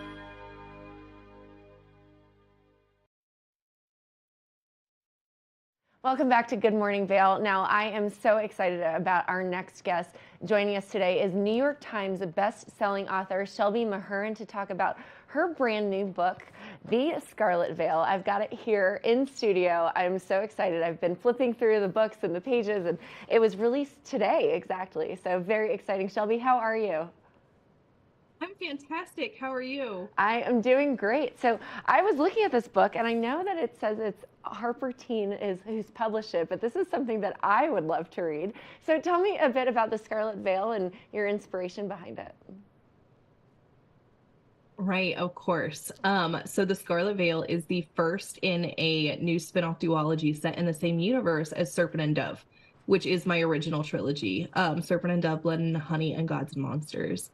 Welcome back to Good Morning Vail. Now, I am so excited about our next guest. Joining us today is New York Times best-selling author Shelby Mahurin to talk about her brand new book, The Scarlet Veil. I've got it here in studio. I'm so excited. I've been flipping through the books and the pages, and it was released today, exactly. So very exciting. Shelby, how are you? I'm fantastic. How are you? I am doing great. So I was looking at this book, and I know that it says it's Harper Teen is who's published it, but this is something that I would love to read. So tell me a bit about The Scarlet Veil and your inspiration behind it. Right, of course. So The Scarlet Veil is the first in a new spin-off duology set in the same universe as Serpent and Dove, which is my original trilogy, Serpent and Dove, Blood and Honey, and Gods and Monsters.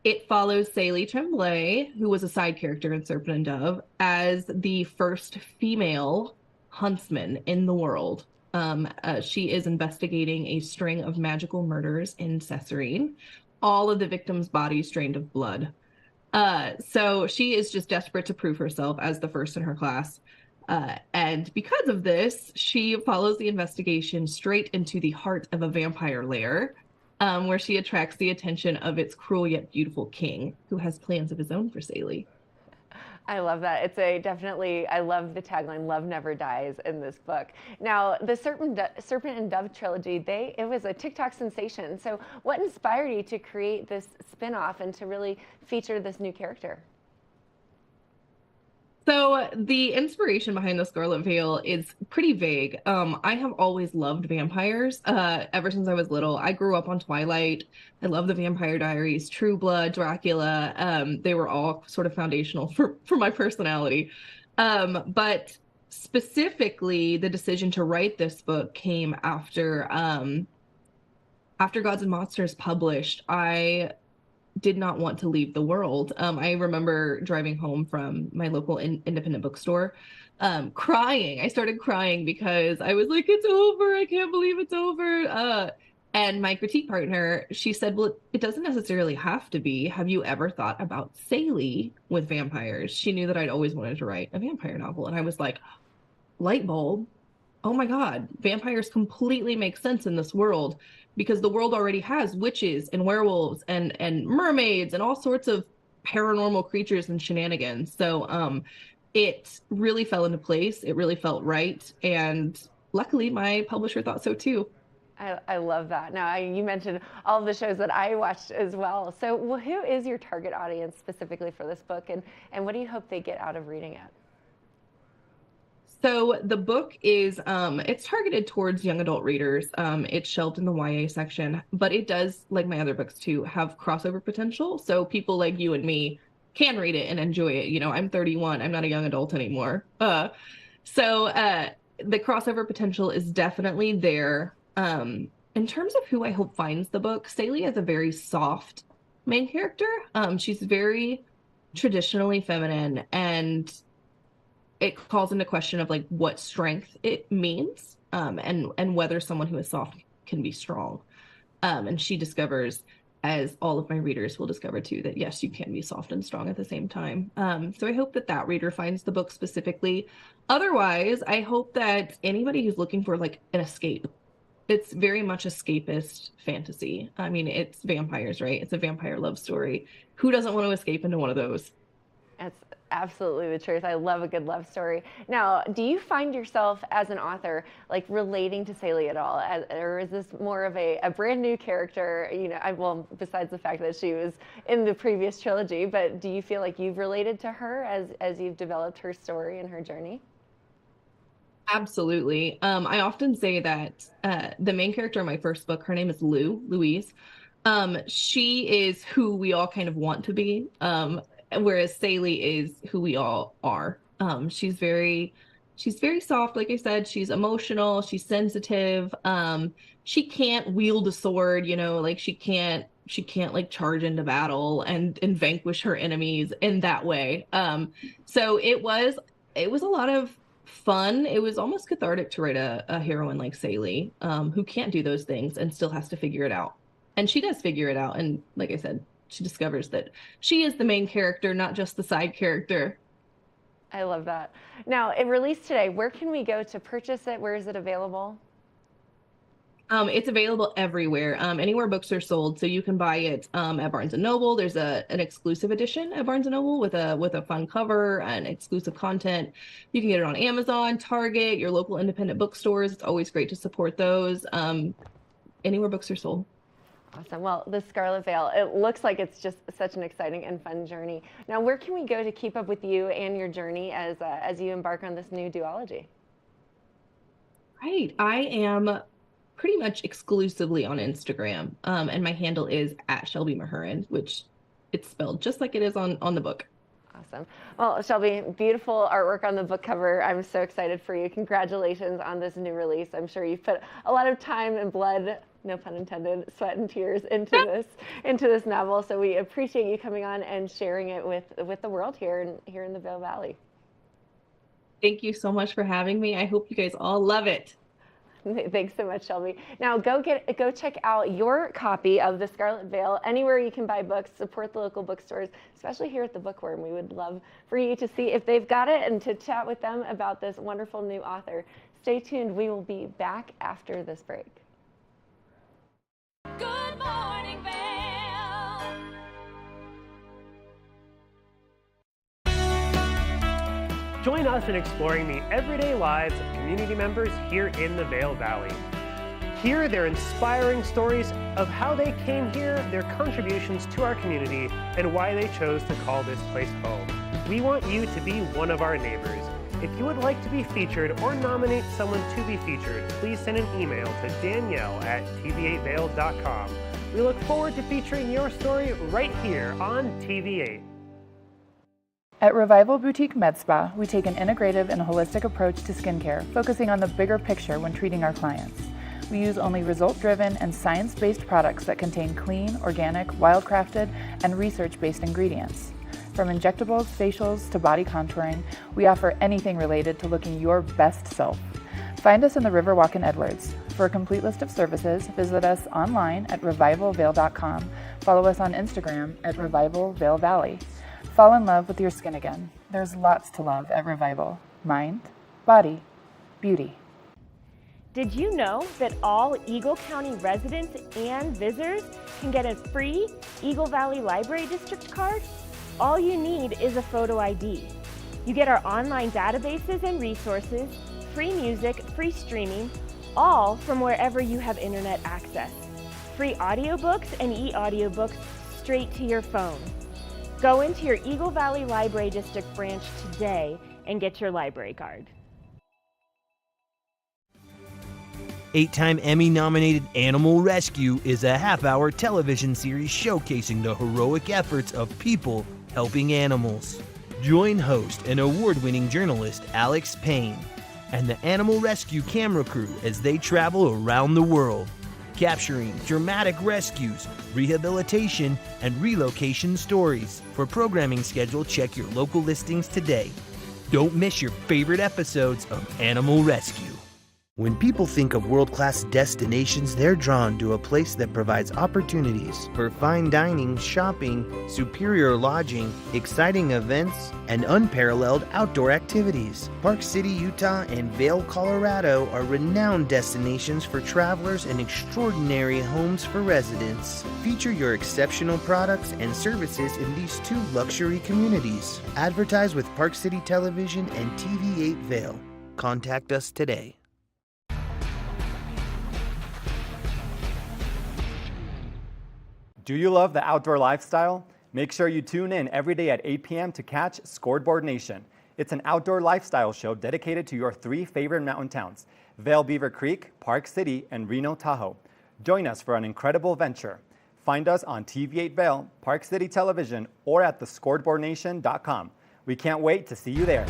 It follows Célie Tremblay, who was a side character in Serpent and Dove, as the first female huntsman in the world. She is investigating a string of magical murders in Cesarine, all of the victims' bodies drained of blood. So she is just desperate to prove herself as the first in her class. And because of this, she follows the investigation straight into the heart of a vampire lair, where she attracts the attention of its cruel yet beautiful king, who has plans of his own for Célie. I love that. It's definitely, I love the tagline, love never dies in this book. Now, the Serpent and Dove trilogy, it was a TikTok sensation. So what inspired you to create this spin-off and to really feature this new character? So the inspiration behind The Scarlet Veil is pretty vague. I have always loved vampires ever since I was little. I grew up on Twilight. I love the Vampire Diaries, True Blood, Dracula. They were all sort of foundational for my personality. But specifically, the decision to write this book came after Gods and Monsters published. I did not want to leave the world. I remember driving home from my local independent bookstore, crying. I started crying because I was like, it's over. I can't believe it's over. And my critique partner, she said, well, it doesn't necessarily have to be. Have you ever thought about Célie with vampires? She knew that I'd always wanted to write a vampire novel. And I was like, light bulb. Oh my God, vampires completely make sense in this world, because the world already has witches and werewolves and mermaids and all sorts of paranormal creatures and shenanigans. So it really fell into place. It really felt right. And luckily, my publisher thought so too. I love that. Now, you mentioned all of the shows that I watched as well. So who is your target audience specifically for this book, and what do you hope they get out of reading it? So the book is, it's targeted towards young adult readers. It's shelved in the YA section, but it does, like my other books too, have crossover potential. So people like you and me can read it and enjoy it. You know, I'm 31. I'm not a young adult anymore. So the crossover potential is definitely there. In terms of who I hope finds the book, Célie is a very soft main character. She's very traditionally feminine, and it calls into question of like what strength it means, and whether someone who is soft can be strong. And she discovers, as all of my readers will discover too, that yes, you can be soft and strong at the same time. So I hope that reader finds the book specifically. Otherwise, I hope that anybody who's looking for like an escape, it's very much escapist fantasy. I mean, it's vampires, right? It's a vampire love story. Who doesn't want to escape into one of those? That's absolutely the truth. I love a good love story. Now, do you find yourself as an author like relating to Célie at all, or is this more of a brand new character? You know, well, besides the fact that she was in the previous trilogy, but do you feel like you've related to her as you've developed her story and her journey? Absolutely. I often say that the main character in my first book, her name is Louise. She is who we all kind of want to be. Whereas Célie is who we all are. She's very soft, like I said. She's emotional. She's sensitive. She can't wield a sword, you know, like she can't like charge into battle and vanquish her enemies in that way. So it was a lot of fun. It was almost cathartic to write a heroine like Saley, who can't do those things and still has to figure it out. And she does figure it out. And like I said, she discovers that she is the main character, not just the side character. I love that. Now, it released today. Where can we go to purchase it? Where is it available? It's available everywhere, anywhere books are sold. So you can buy it at Barnes & Noble. There's an exclusive edition at Barnes & Noble with a fun cover and exclusive content. You can get it on Amazon, Target, your local independent bookstores. It's always great to support those. Anywhere books are sold. Awesome. Well, the Scarlet Veil, it looks like it's just such an exciting and fun journey. Now, where can we go to keep up with you and your journey as you embark on this new duology? Right. I am pretty much exclusively on Instagram, and my handle is @ShelbyMahurin, which it's spelled just like it is on the book. Awesome. Well, Shelby, beautiful artwork on the book cover. I'm so excited for you. Congratulations on this new release. I'm sure you've put a lot of time and blood, no pun intended, sweat and tears into this novel. So we appreciate you coming on and sharing it with the world here in the Vail Valley. Thank you so much for having me. I hope you guys all love it. Thanks so much, Shelby. Now go check out your copy of The Scarlet Veil anywhere you can buy books. Support the local bookstores, especially here at the Bookworm. We would love for you to see if they've got it and to chat with them about this wonderful new author. Stay tuned. We will be back after this break. Good morning, Vail. Join us in exploring the everyday lives of community members here in the Vail Valley. Hear their inspiring stories of how they came here, their contributions to our community, and why they chose to call this place home. We want you to be one of our neighbors. If you would like to be featured or nominate someone to be featured, please send an email to Danielle@tv8vail.com. We look forward to featuring your story right here on TV8. At Revival Boutique Med Spa, we take an integrative and holistic approach to skincare, focusing on the bigger picture when treating our clients. We use only result-driven and science-based products that contain clean, organic, wildcrafted, and research-based ingredients. From injectables, facials, to body contouring, we offer anything related to looking your best self. Find us in the Riverwalk in Edwards. For a complete list of services, visit us online at revivalvail.com. Follow us on Instagram at Revival Vail Valley. Fall in love with your skin again. There's lots to love at Revival. Mind, body, beauty. Did you know that all Eagle County residents and visitors can get a free Eagle Valley Library District card? All you need is a photo ID. You get our online databases and resources, free music, free streaming, all from wherever you have internet access. Free audiobooks and e-audiobooks straight to your phone. Go into your Eagle Valley Library District branch today and get your library card. 8-time Emmy-nominated Animal Rescue is a half-hour television series showcasing the heroic efforts of people helping animals. Join host and award-winning journalist Alex Payne and the Animal Rescue camera crew as they travel around the world, capturing dramatic rescues, rehabilitation, and relocation stories. For programming schedule, check your local listings today. Don't miss your favorite episodes of Animal Rescue. When people think of world-class destinations, they're drawn to a place that provides opportunities for fine dining, shopping, superior lodging, exciting events, and unparalleled outdoor activities. Park City, Utah, and Vail, Colorado are renowned destinations for travelers and extraordinary homes for residents. Feature your exceptional products and services in these two luxury communities. Advertise with Park City Television and TV8 Vail. Contact us today. Do you love the outdoor lifestyle? Make sure you tune in every day at 8 p.m. to catch Scoreboard Nation. It's an outdoor lifestyle show dedicated to your 3 favorite mountain towns, Vail, Beaver Creek, Park City, and Reno, Tahoe. Join us for an incredible venture. Find us on TV8 Vail, Park City Television, or at thescoreboardnation.com. We can't wait to see you there.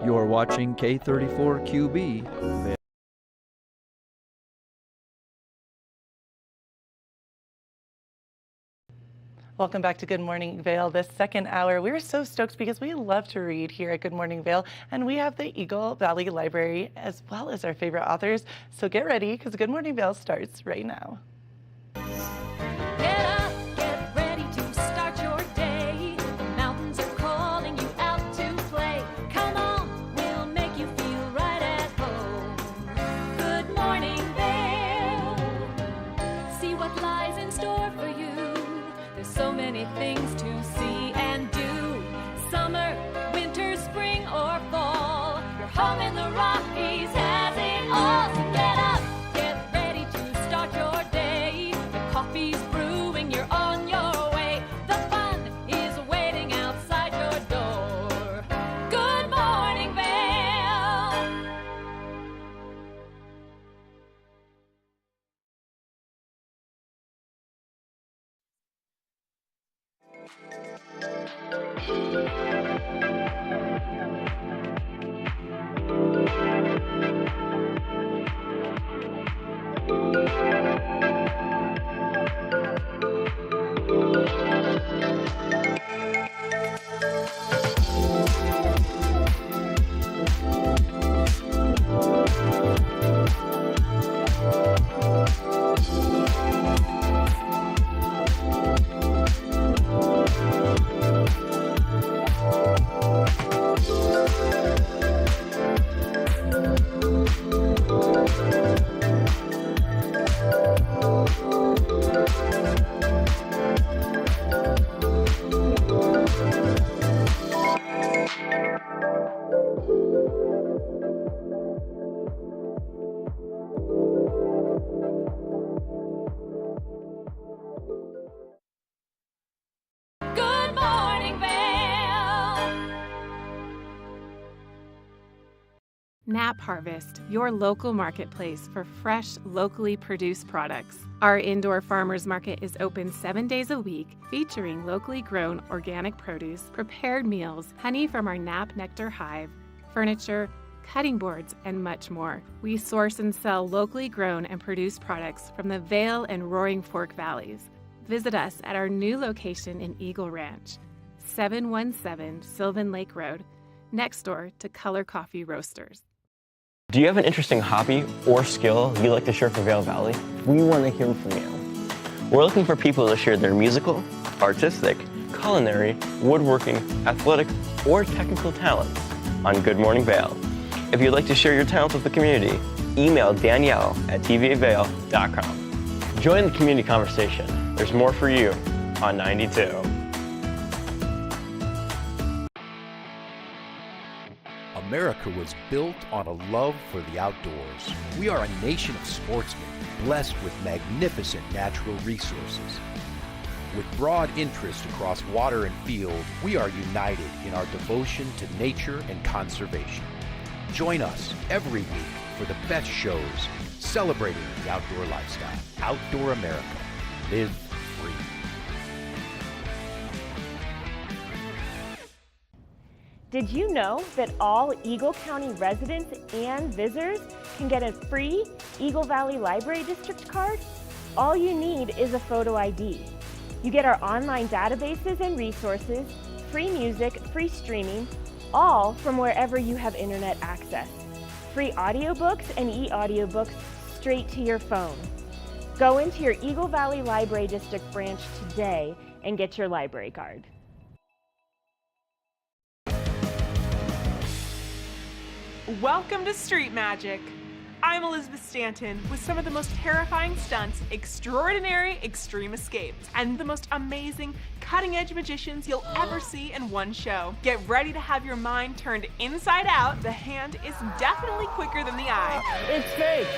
You're watching K34QB. Welcome back to Good Morning Vail. This second hour, we're so stoked because we love to read here at Good Morning Vail, and we have the Eagle Valley Library as well as our favorite authors. So get ready because Good Morning Vail starts right now. Get up, get ready to start your day. The mountains are calling you out to play. Come on, we'll make you feel right at home. Good morning, Vail. See what lies in store for you. There's so many things to see and do. Summer, winter, spring, or fall. Your home in the Rockies has it all. So get up, get ready to start your day. The coffee's brewing, you're on your way. The fun is waiting outside your door. Good morning, Vail. Good morning, Vail. Nap Harvest, your local marketplace for fresh, locally produced products. Our indoor farmers market is open 7 days a week, featuring locally grown organic produce, prepared meals, honey from our Nap Nectar hive, furniture, cutting boards, and much more. We source and sell locally grown and produced products from the Vail and Roaring Fork Valleys. Visit us at our new location in Eagle Ranch, 717 Sylvan Lake Road, next door to Color Coffee Roasters. Do you have an interesting hobby or skill you'd like to share for Vail Valley? We want to hear from you. We're looking for people to share their musical, artistic, culinary, woodworking, athletic, or technical talents on Good Morning Vail. If you'd like to share your talents with the community, email Danielle at tvavail.com. Join the community conversation. There's more for you on 92. America was built on a love for the outdoors. We are a nation of sportsmen, blessed with magnificent natural resources. With broad interest across water and field, we are united in our devotion to nature and conservation. Join us every week for the best shows celebrating the outdoor lifestyle. Outdoor America. Live free. Did you know that all Eagle County residents and visitors can get a free Eagle Valley Library District card? All you need is a photo ID. You get our online databases and resources, free music, free streaming, all from wherever you have internet access. Free audiobooks and e-audiobooks straight to your phone. Go into your Eagle Valley Library District branch today and get your library card. Welcome to Street Magic. I'm Elizabeth Stanton with some of the most terrifying stunts, extraordinary extreme escapes, and the most amazing cutting-edge magicians you'll ever see in one show. Get ready to have your mind turned inside out. The hand is definitely quicker than the eye. It's fake.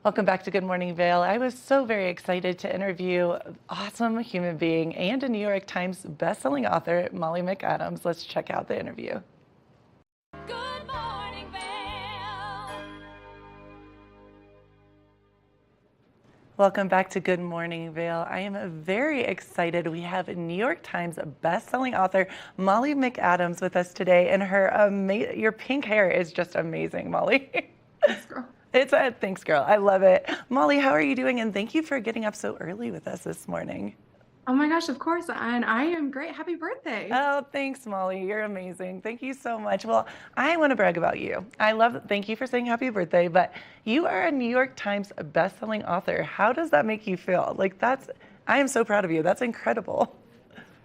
Welcome back to Good Morning Vail. I was so very excited to interview an awesome human being and a New York Times bestselling author, Molly McAdams. Let's check out the interview. Good morning, Vail. Welcome back to Good Morning Vail. I am very excited. We have New York Times bestselling author Molly McAdams with us today, and your pink hair is just amazing, Molly. Thanks, girl. Thanks, girl. I love it. Molly, how are you doing? And thank you for getting up so early with us this morning. Oh my gosh, of course. And I am great. Happy birthday. Oh, thanks, Molly. You're amazing. Thank you so much. Well, I want to brag about you. Thank you for saying happy birthday, but you are a New York Times bestselling author. How does that make you feel? I am so proud of you. That's incredible.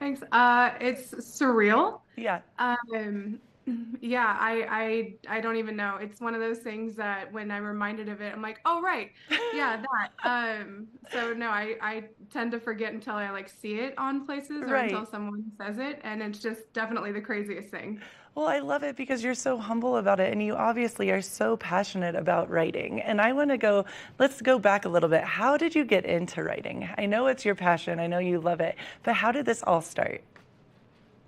Thanks. It's surreal. Yeah. Yeah, I don't even know. It's one of those things that when I'm reminded of it, I'm like, oh, right. Yeah, that. So no, I tend to forget until I see it on places or Right. until someone says it. And it's just definitely the craziest thing. Well, I love it because you're so humble about it and you obviously are so passionate about writing. And let's go back a little bit. How did you get into writing? I know it's your passion. I know you love it. But how did this all start?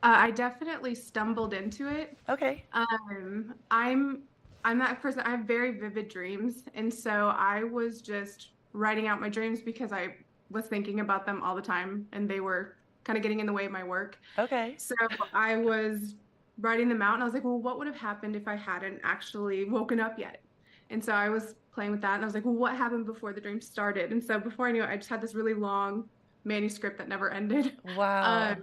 I definitely stumbled into it. Okay. I'm that person. I have very vivid dreams, and so I was just writing out my dreams because I was thinking about them all the time, and they were kind of getting in the way of my work. Okay. So I was writing them out, and I was like, well, what would have happened if I hadn't actually woken up yet? And so I was playing with that, and I was like, well, what happened before the dream started? And so before I knew it, I just had this really long manuscript that never ended. Wow.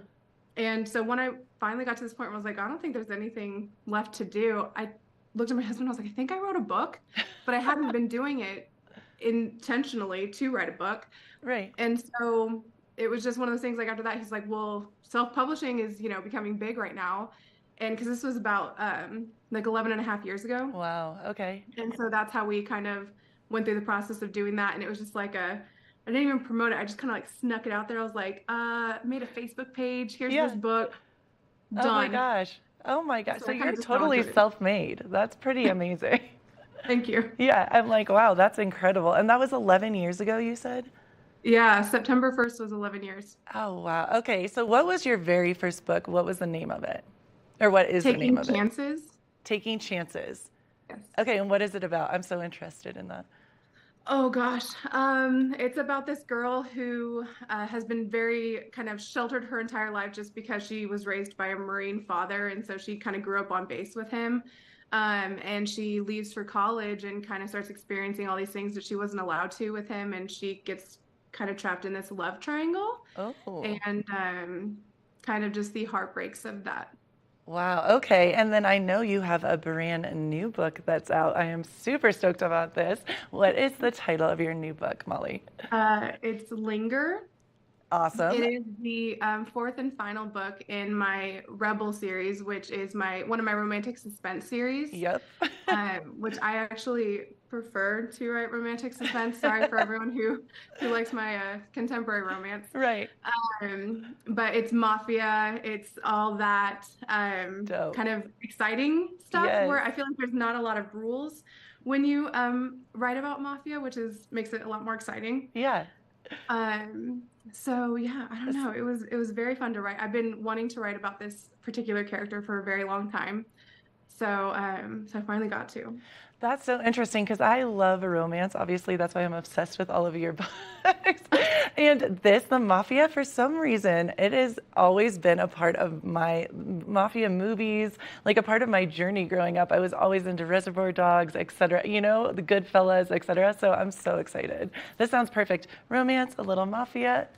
And so when I finally got to this point where I was like, I don't think there's anything left to do, I looked at my husband and I was like, I think I wrote a book, but I hadn't been doing it intentionally to write a book. Right. And so it was just one of those things, after that, he's like, well, self-publishing is, becoming big right now. And because this was about 11 and a half years ago. Wow. Okay. And so that's how we kind of went through the process of doing that. And it was just I didn't even promote it. I just kind of snuck it out there. I was like, made a Facebook page. Here's this book. Done. Oh my gosh. Oh my gosh. So I kinda you're just totally volunteered. self-made. That's pretty amazing. Thank you. Yeah. I'm like, wow, that's incredible. And that was 11 years ago, you said? Yeah. September 1st was 11 years. Oh, wow. Okay. So what was your very first book? What was the name of it? Or what is the name of it? Taking Chances. Taking Chances. Yes. Okay. And what is it about? I'm so interested in that. Oh gosh. It's about this girl who has been very kind of sheltered her entire life just because she was raised by a Marine father. And so she kind of grew up on base with him. And she leaves for college and kind of starts experiencing all these things that she wasn't allowed to with him. And she gets kind of trapped in this love triangle. Oh. And kind of just the heartbreaks of that. Wow. Okay. And then I know you have a brand new book that's out. I am super stoked about this. What is the title of your new book, Molly? It's Linger. Awesome. It is the fourth and final book in my Rebel series, which is one of my romantic suspense series. Yep. Which I actually prefer to write romantic suspense. Sorry for everyone who likes my contemporary romance. Right. But it's mafia. It's all that kind of exciting stuff where I feel like there's not a lot of rules when you write about mafia, which makes it a lot more exciting. Yeah. So yeah, I don't know. It was very fun to write. I've been wanting to write about this particular character for a very long time. So I finally got to. That's so interesting because I love romance. Obviously, that's why I'm obsessed with all of your books. And the Mafia, for some reason, it has always been a part of my Mafia movies, like a part of my journey growing up. I was always into Reservoir Dogs, etc. The Goodfellas, etc. So I'm so excited. This sounds perfect. Romance, a little Mafia.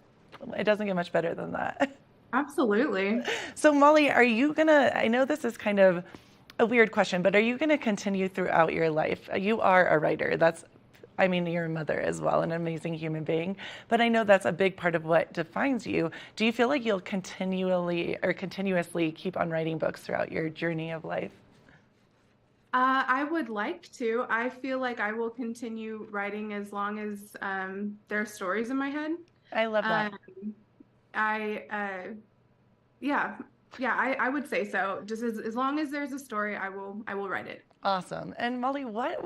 It doesn't get much better than that. Absolutely. So Molly, are you gonna, I know this is kind of a weird question, but are you going to continue throughout your life? You are a writer. You're a mother as well, an amazing human being. But I know that's a big part of what defines you. Do you feel like you'll continuously keep on writing books throughout your journey of life? I would like to. I feel like I will continue writing as long as there are stories in my head. I love that. I would say so. Just as long as there's a story, I will write it. Awesome. And Molly, what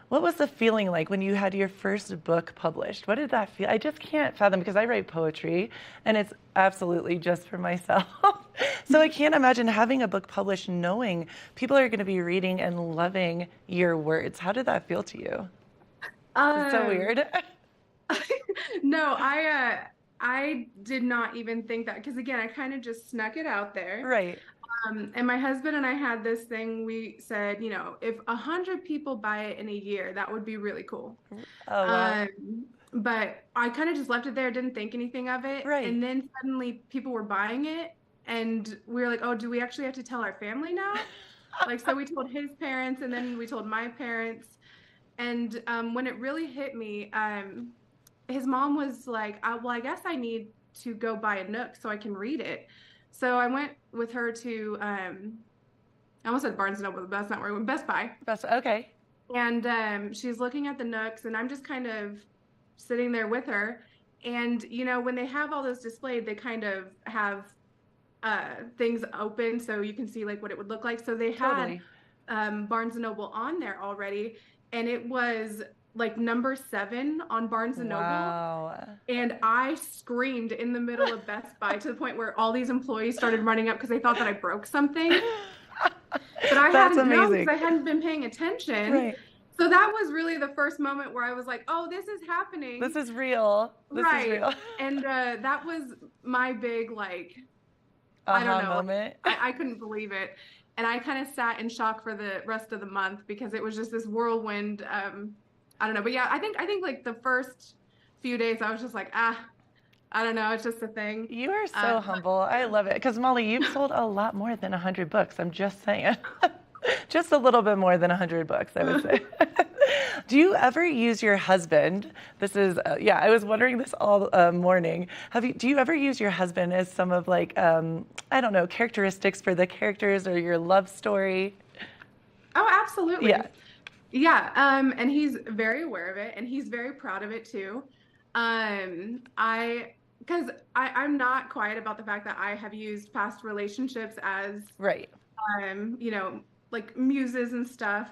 What was the feeling like when you had your first book published? What did that feel? I just can't fathom because I write poetry and it's absolutely just for myself. So I can't imagine having a book published knowing people are going to be reading and loving your words. How did that feel to you? It's so weird. No, I did not even think that because again, I kind of just snuck it out there. Right. And my husband and I had this thing. We said, you know, if 100 people buy it in a year, that would be really cool. Oh, wow. But I kind of just left it there, didn't think anything of it. Right. And then suddenly people were buying it, and we were like, oh, do we actually have to tell our family now? Like, so we told his parents, and then we told my parents. And when it really hit me, his mom was like, well, I guess I need to go buy a Nook so I can read it. So I went with her to, I almost said Barnes & Noble, but that's not where we went, Best Buy. Okay. And she's looking at the Nooks, and I'm just kind of sitting there with her. And, you know, when they have all those displayed, they kind of have things open so you can see like what it would look like. So they had Barnes & Noble on there already, and it was like number 7 on Barnes & Noble. Wow. And I screamed in the middle of Best Buy to the point where all these employees started running up because they thought that I broke something. But I hadn't known because I hadn't been paying attention. Right. So that was really the first moment where I was like, oh, this is happening. This is real. This is real. And that was my big, like, I don't know. Moment. I couldn't believe it. And I kind of sat in shock for the rest of the month because it was just this whirlwind. I don't know. But yeah, I think like the first few days I was just like, I don't know. It's just a thing. You are so humble. I love it. Because Molly, you've sold a lot more than 100 books. I'm just saying. Just a little bit more than 100 books, I would say. Do you ever use your husband? This is, I was wondering this all morning. Do you ever use your husband as some of like, I don't know, characteristics for the characters or your love story? Oh, absolutely. Yeah. Yeah. And he's very aware of it, and he's very proud of it too. Because I'm not quiet about the fact that I have used past relationships as, you know, like muses and stuff.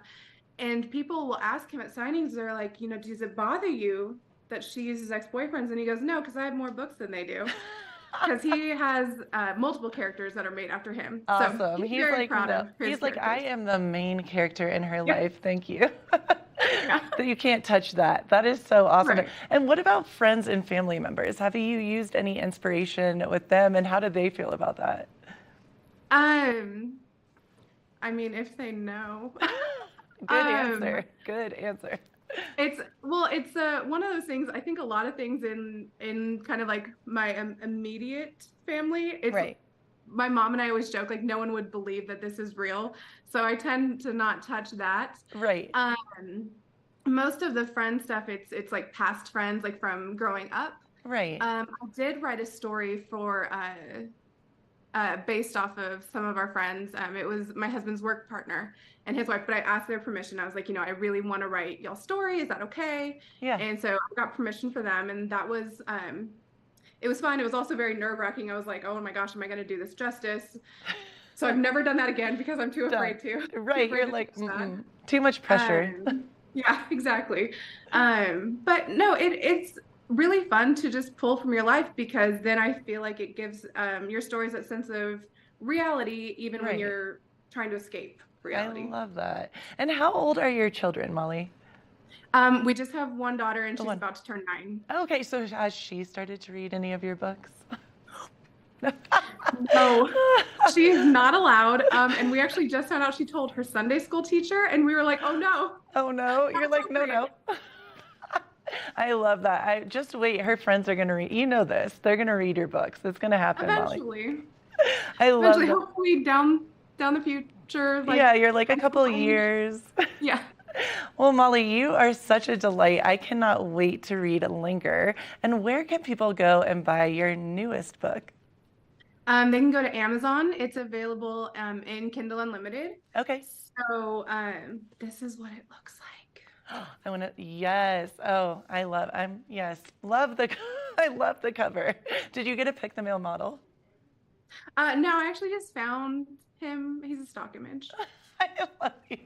And people will ask him at signings, they're like, you know, does it bother you that she uses ex-boyfriends? And he goes, no, because I have more books than they do. Because he has multiple characters that are made after him. Awesome. So he's very like, proud of his he's like, I am the main character in her Yep. life. Thank you. That you can't touch that. That is so awesome. Right. And what about friends and family members? Have you used any inspiration with them, and how did they feel about that? I mean, if they know. Good answer. Good answer. It's one of those things. I think a lot of things in kind of like my immediate family. It's, right. My mom and I always joke like no one would believe that this is real, so I tend to not touch that. Right. Most of the friend stuff, it's like past friends, like from growing up. Right. I did write a story for based off of some of our friends. It was my husband's work partner and his wife, but I asked their permission. I was like, you know, I really want to write y'all's story. Is that okay? Yeah. And so I got permission for them, and that was it was fun. It was also very nerve-wracking. I was like, oh my gosh, am I going to do this justice? So I've never done that again because I'm too afraid to. Right. You're like, too much pressure. Yeah, exactly. But no, it's really fun to just pull from your life, because then I feel like it gives your stories that sense of reality, even when you're trying to escape reality. I love that. And how old are your children, Molly? We just have one daughter, and she's about to turn 9. Okay, so has she started to read any of your books? No, she's not allowed. And we actually just found out she told her Sunday school teacher, and we were like, oh no. Oh no, you're like, no. I love that. I just wait. Her friends are going to read. You know this. They're going to read your books. It's going to happen, Eventually. Molly. I love that. Hopefully down the future. Like, yeah, you're like a couple years. Yeah. Well, Molly, you are such a delight. I cannot wait to read Linger. And where can people go and buy your newest book? They can go to Amazon. It's available in Kindle Unlimited. Okay. So this is what it looks like. I want to, yes. Oh, I love the cover. Did you get to pick the male model? No, I actually just found him. He's a stock image. I love you.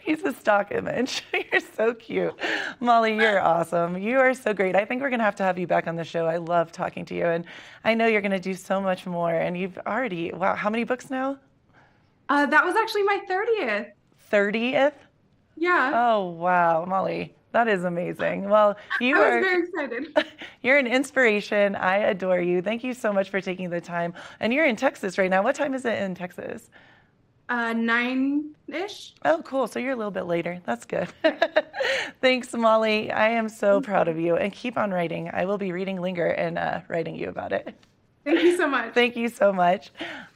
He's use a stock image. You're so cute. Molly, you're awesome. You are so great. I think we're going to have you back on the show. I love talking to you, and I know you're going to do so much more, and you've already, wow, how many books now? That was actually my 30th. 30th? Yeah. Oh, wow, Molly. That is amazing. Well, I was very excited. You're an inspiration. I adore you. Thank you so much for taking the time. And you're in Texas right now. What time is it in Texas? 9-ish. Oh, cool. So you're a little bit later. That's good. Thanks, Molly. I am so proud of you. And keep on writing. I will be reading Linger and writing you about it. Thank you so much. Thank you so much.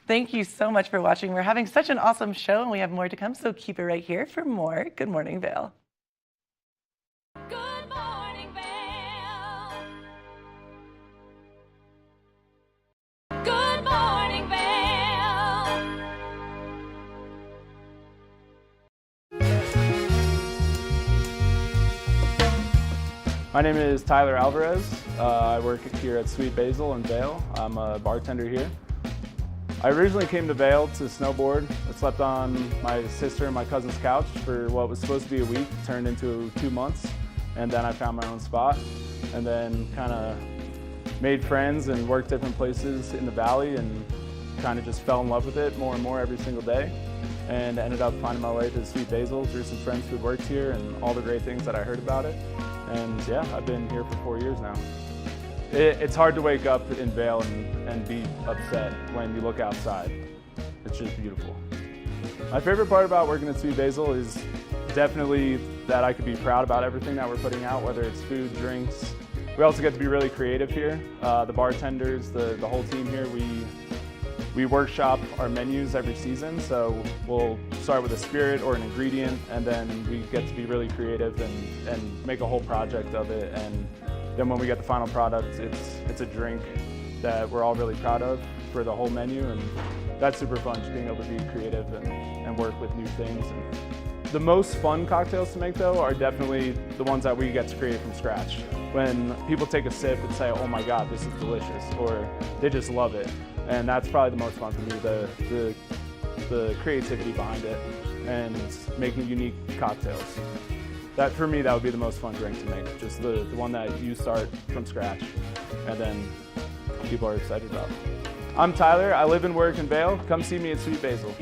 Thank you so much for watching. We're having such an awesome show, and we have more to come. So keep it right here for more Good Morning Vail. Good morning, Vail. Good morning, Vail. My name is Tyler Alvarez. I work here at Sweet Basil in Vail. I'm a bartender here. I originally came to Vail to snowboard. I slept on my sister and my cousin's couch for what was supposed to be a week, turned into 2 months, and then I found my own spot, and then kind of made friends and worked different places in the valley and kind of just fell in love with it more and more every single day, and ended up finding my way to Sweet Basil through some friends who worked here and all the great things that I heard about it. And yeah, I've been here for 4 years now. It's hard to wake up in Vail and be upset when you look outside. It's just beautiful. My favorite part about working at Sweet Basil is definitely that I could be proud about everything that we're putting out, whether it's food, drinks. We also get to be really creative here. The bartenders, the whole team here, we workshop our menus every season, so we'll start with a spirit or an ingredient, and then we get to be really creative and make a whole project of it. And then when we get the final product, it's a drink that we're all really proud of for the whole menu, and that's super fun, just being able to be creative and work with new things. And the most fun cocktails to make, though, are definitely the ones that we get to create from scratch. When people take a sip and say, oh my God, this is delicious, or they just love it. And that's probably the most fun for me, the creativity behind it and making unique cocktails. That, for me, that would be the most fun drink to make, just the one that you start from scratch and then people are excited about. I'm Tyler, I live and work in Vail. Come see me at Sweet Basil.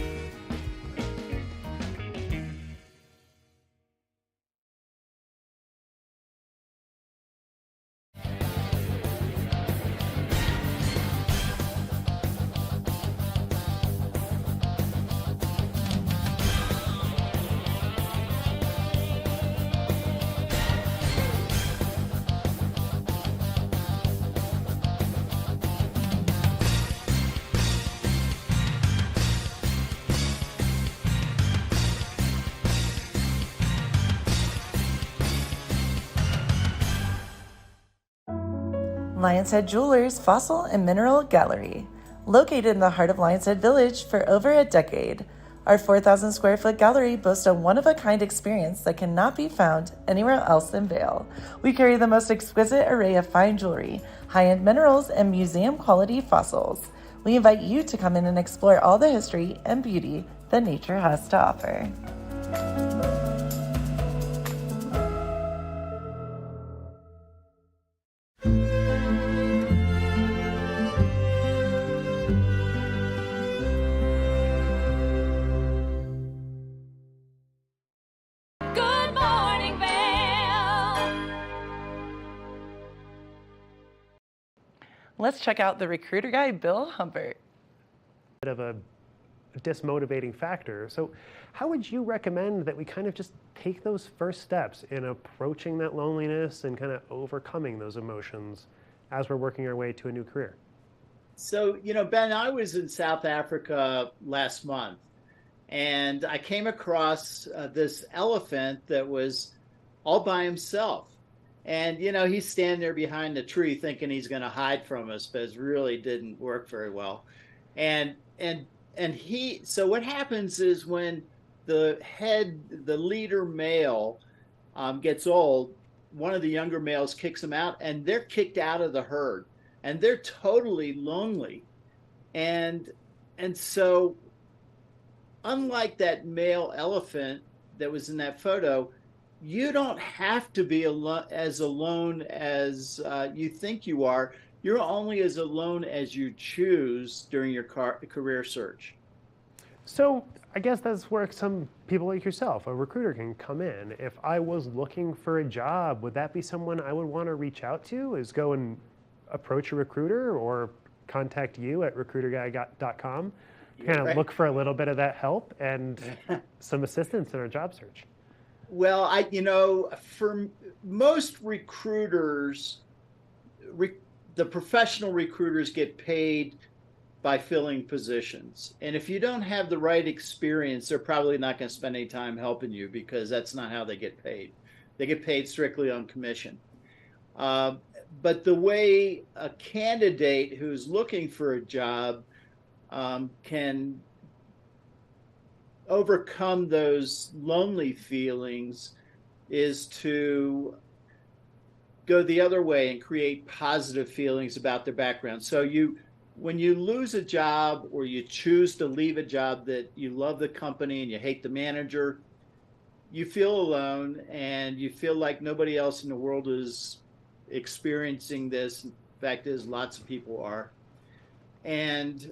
Lion's Head Jewelers Fossil and Mineral Gallery. Located in the heart of Lion's Head Village for over a decade, our 4,000 square foot gallery boasts a one-of-a-kind experience that cannot be found anywhere else in Vail. We carry the most exquisite array of fine jewelry, high-end minerals, and museum-quality fossils. We invite you to come in and explore all the history and beauty that nature has to offer. Good morning, Vail. Let's check out the recruiter guy, Bill Humbert. Bit of a dismotivating factor. So how would you recommend that we kind of just take those first steps in approaching that loneliness and kind of overcoming those emotions as we're working our way to a new career? So, Ben, I was in South Africa last month, and I came across this elephant that was all by himself. And, he's standing there behind the tree thinking he's going to hide from us, but it really didn't work very well. So what happens is when the leader male gets old, one of the younger males kicks him out, and they're kicked out of the herd, and they're totally lonely. And so unlike that male elephant that was in that photo, you don't have to be as alone as you think you are. You're only as alone as you choose during your career search. So I guess that's where some people like yourself, a recruiter, can come in. If I was looking for a job, would that be someone I would want to reach out to? Is go and approach a recruiter or contact you at recruiterguy.com? Kind of look for a little bit of that help and some assistance in our job search. Well, for most recruiters, the professional recruiters get paid by filling positions. And if you don't have the right experience, they're probably not going to spend any time helping you, because that's not how they get paid. They get paid strictly on commission. But the way a candidate who's looking for a job can overcome those lonely feelings is to go the other way and create positive feelings about their background. So when you lose a job or you choose to leave a job that you love the company and you hate the manager, you feel alone and you feel like nobody else in the world is experiencing this. In fact, lots of people are. And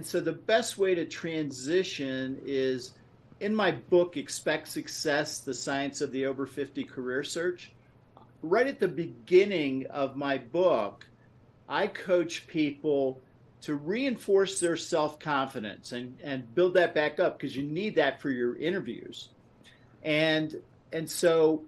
so the best way to transition is, in my book, Expect Success, The Science of the Over 50 Career Search, right at the beginning of my book, I coach people to reinforce their self-confidence and build that back up, because you need that for your interviews. And so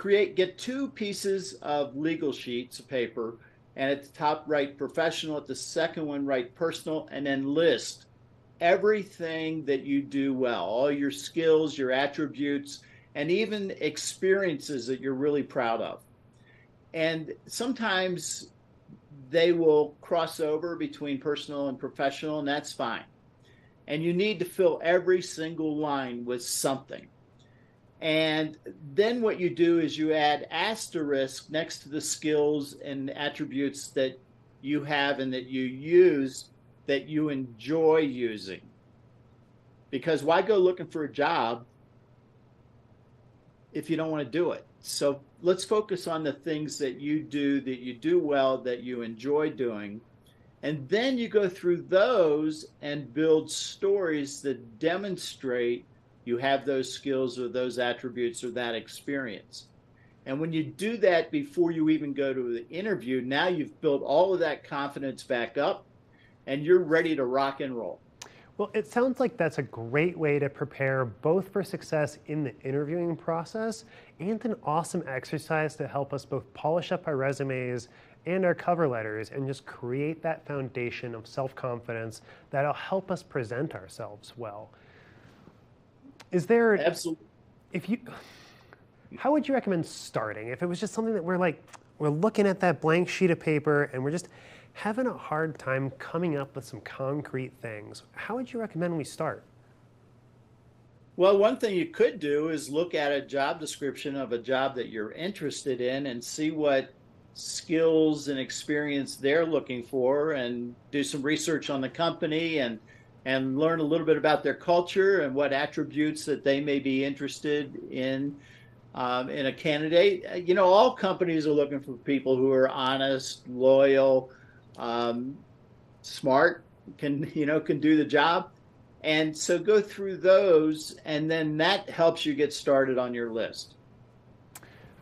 get 2 pieces of legal sheets of paper, and at the top write professional, at the second one write personal, and then list everything that you do well, all your skills, your attributes, and even experiences that you're really proud of. And sometimes they will cross over between personal and professional, and that's fine. And you need to fill every single line with something. And then what you do is you add asterisk next to the skills and attributes that you have and that you use, that you enjoy using. Because why go looking for a job if you don't want to do it? So let's focus on the things that you do well, that you enjoy doing. And then you go through those and build stories that demonstrate you have those skills or those attributes or that experience. And when you do that before you even go to the interview, now you've built all of that confidence back up and you're ready to rock and roll. Well, it sounds like that's a great way to prepare both for success in the interviewing process and an awesome exercise to help us both polish up our resumes and our cover letters and just create that foundation of self-confidence that'll help us present ourselves well. Is there, absolutely, how would you recommend starting? If it was just something that we're looking at that blank sheet of paper and we're just having a hard time coming up with some concrete things, how would you recommend we start? Well, one thing you could do is look at a job description of a job that you're interested in and see what skills and experience they're looking for, and do some research on the company and learn a little bit about their culture and what attributes that they may be interested in a candidate. All companies are looking for people who are honest, loyal, smart, can do the job. And so go through those, and then that helps you get started on your list.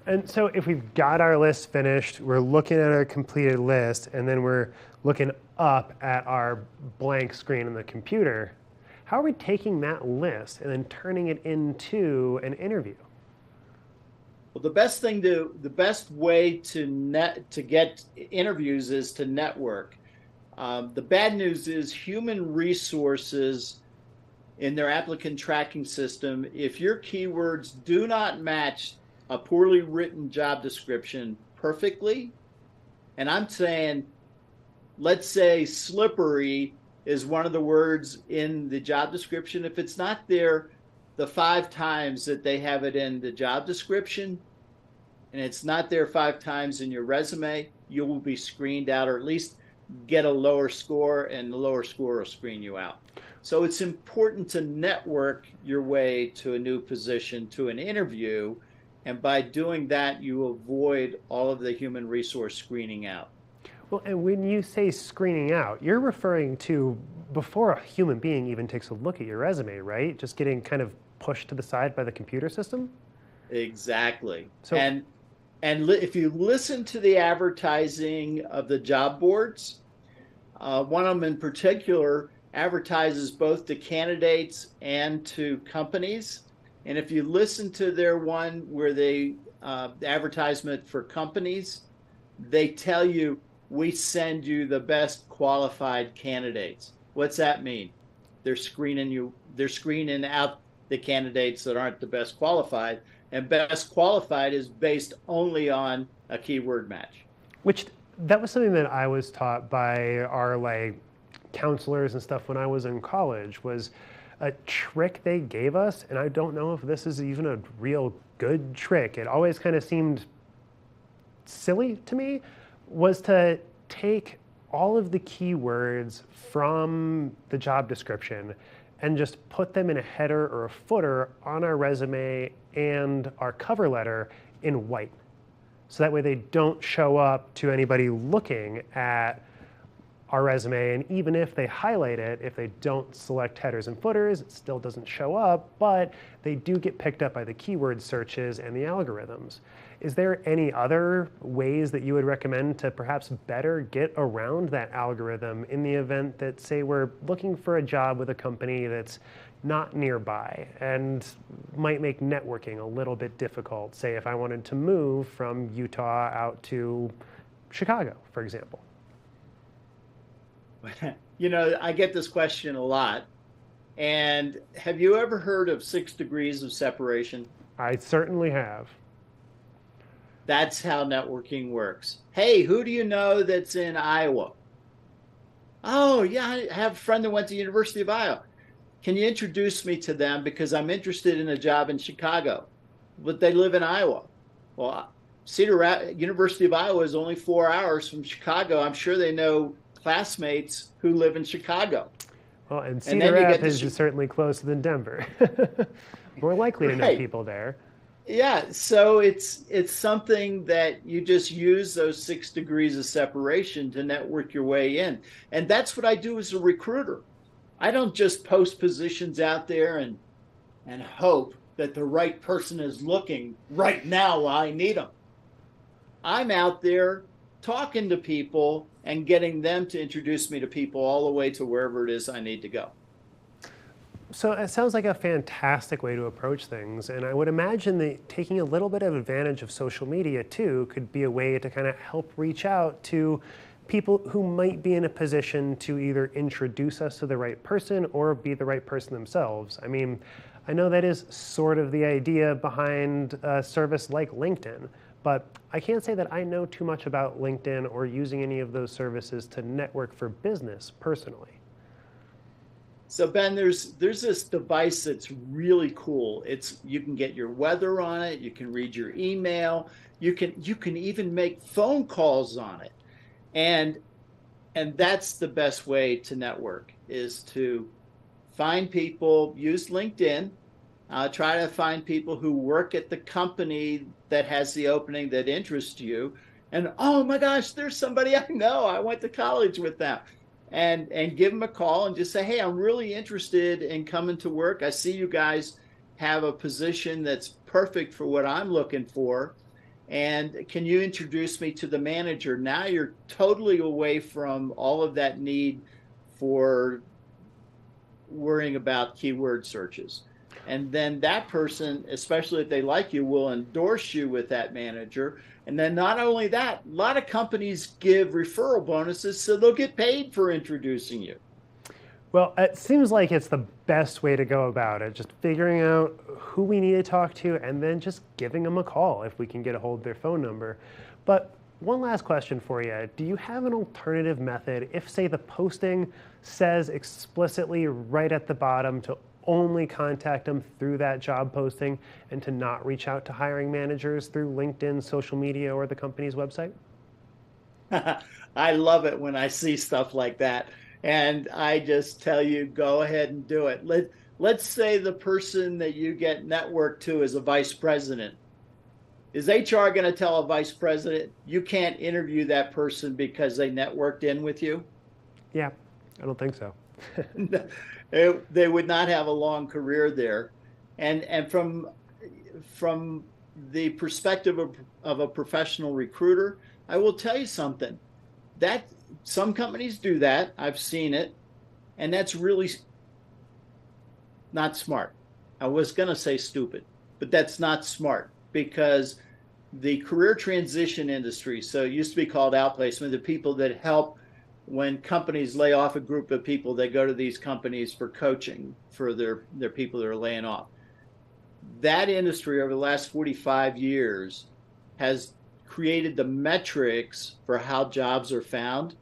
And so if we've got our list finished, we're looking at our completed list, and then we're looking up at our blank screen on the computer, how are we taking that list and then turning it into an interview? Well, the best way to get interviews is to network. The bad news is human resources in their applicant tracking system, if your keywords do not match a poorly written job description perfectly, and I'm saying, let's say slippery is one of the words in the job description. If it's not there the 5 times that they have it in the job description, and it's not there 5 times in your resume, you will be screened out, or at least get a lower score, and the lower score will screen you out. So it's important to network your way to a new position, to an interview. And by doing that, you avoid all of the human resource screening out. Well, and when you say screening out, you're referring to before a human being even takes a look at your resume, right? Just getting kind of pushed to the side by the computer system? Exactly. So, if you listen to the advertising of the job boards, one of them in particular advertises both to candidates and to companies. And if you listen to their one where they the advertisement for companies, they tell you, we send you the best qualified candidates. What's that mean? They're screening out the candidates that aren't the best qualified, and best qualified is based only on a keyword match. Which, that was something that I was taught by our counselors and stuff when I was in college, was a trick they gave us, and I don't know if this is even a real good trick. It always kind of seemed silly to me, was to take all of the keywords from the job description and just put them in a header or a footer on our resume and our cover letter in white. So that way they don't show up to anybody looking at our resume, and even if they highlight it, if they don't select headers and footers, it still doesn't show up, but they do get picked up by the keyword searches and the algorithms. Is there any other ways that you would recommend to perhaps better get around that algorithm in the event that, say, we're looking for a job with a company that's not nearby and might make networking a little bit difficult? Say if I wanted to move from Utah out to Chicago, for example. You know, I get this question a lot. And have you ever heard of 6 degrees of separation? I certainly have. That's how networking works. Hey, who do you know that's in Iowa? Oh, yeah, I have a friend that went to the University of Iowa. Can you introduce me to them because I'm interested in a job in Chicago, but they live in Iowa? Well, University of Iowa is only 4 hours from Chicago. I'm sure they know classmates who live in Chicago. Well, and Cedar Rapids is certainly closer than Denver. More likely to know people there. Yeah, so it's something that you just use those 6 degrees of separation to network your way in. And that's what I do as a recruiter. I don't just post positions out there and hope that the right person is looking right now while I need them. I'm out there talking to people and getting them to introduce me to people all the way to wherever it is I need to go. So it sounds like a fantastic way to approach things, and I would imagine that taking a little bit of advantage of social media too could be a way to kind of help reach out to people who might be in a position to either introduce us to the right person or be the right person themselves. I mean, I know that is sort of the idea behind a service like LinkedIn, but I can't say that I know too much about LinkedIn or using any of those services to network for business personally. So Ben, there's this device that's really cool. You can get your weather on it, you can read your email, you can even make phone calls on it. And that's the best way to network, is to find people, use LinkedIn, try to find people who work at the company that has the opening that interests you. And oh my gosh, there's somebody I know. I went to college with them. And give them a call and just say, hey, I'm really interested in coming to work. I see you guys have a position that's perfect for what I'm looking for. And can you introduce me to the manager? Now you're totally away from all of that need for worrying about keyword searches. And then that person, especially if they like you, will endorse you with that manager. And then not only that, a lot of companies give referral bonuses, so they'll get paid for introducing you. Well, it seems like it's the best way to go about it, just figuring out who we need to talk to and then just giving them a call if we can get a hold of their phone number. But one last question for you. Do you have an alternative method if, say, the posting says explicitly right at the bottom to only contact them through that job posting and to not reach out to hiring managers through LinkedIn, social media, or the company's website? I love it when I see stuff like that. And I just tell you, go ahead and do it. Let's say the person that you get networked to is a vice president. Is HR going to tell a vice president, you can't interview that person because they networked in with you? Yeah, I don't think so. They would not have a long career there. And from the perspective of a professional recruiter, I will tell you something. That some companies do that. I've seen it. And that's really not smart. I was going to say stupid, but that's not smart, because the career transition industry, so it used to be called outplacement, the people that help when companies lay off a group of people, they go to these companies for coaching for their people that are laying off. That industry over the last 45 years has created the metrics for how jobs are found.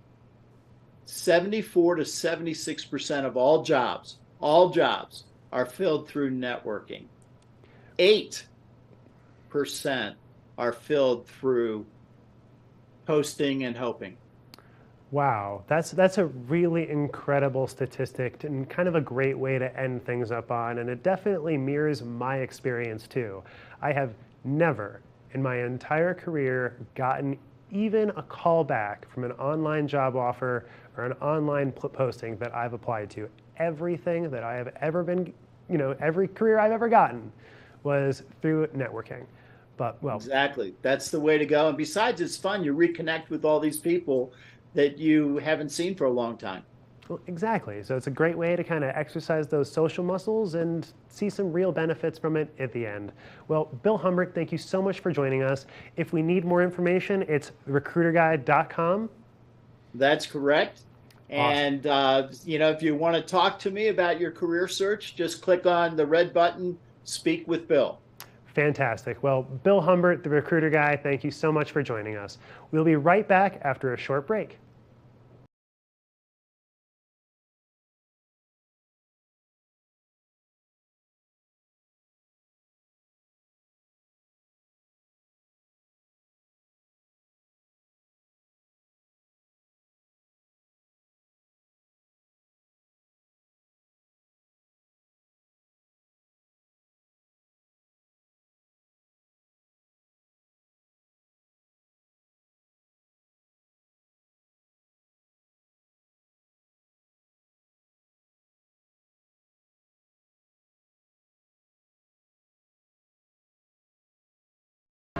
74 to 76% of all jobs are filled through networking. 8% are filled through posting and hoping. Wow, that's a really incredible statistic and kind of a great way to end things up on, and it definitely mirrors my experience too. I have never in my entire career gotten even a call back from an online job offer or an online posting that I've applied to. Everything that I have ever been, every career I've ever gotten was through networking. But, well, exactly. That's the way to go. And besides, it's fun. You reconnect with all these people that you haven't seen for a long time. Well, exactly. So it's a great way to kind of exercise those social muscles and see some real benefits from it at the end. Well, Bill Humbert, thank you so much for joining us. If we need more information, it's recruiterguide.com. That's correct. Awesome. And, if you want to talk to me about your career search, just click on the red button, Speak with Bill. Fantastic. Well, Bill Humbert, the Recruiter Guy, thank you so much for joining us. We'll be right back after a short break.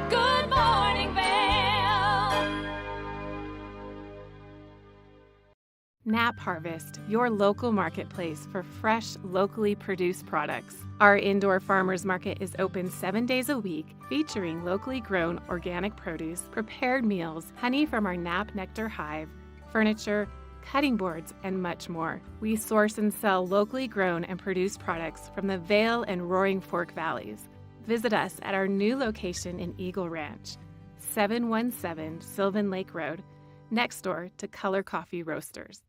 Good morning, Vail. Nap Harvest, your local marketplace for fresh, locally produced products. Our indoor farmers market is open 7 days a week, featuring locally grown organic produce, prepared meals, honey from our Nap Nectar hive, furniture, cutting boards, and much more. We source and sell locally grown and produced products from the Vail and Roaring Fork Valleys. Visit us at our new location in Eagle Ranch, 717 Sylvan Lake Road, next door to Color Coffee Roasters.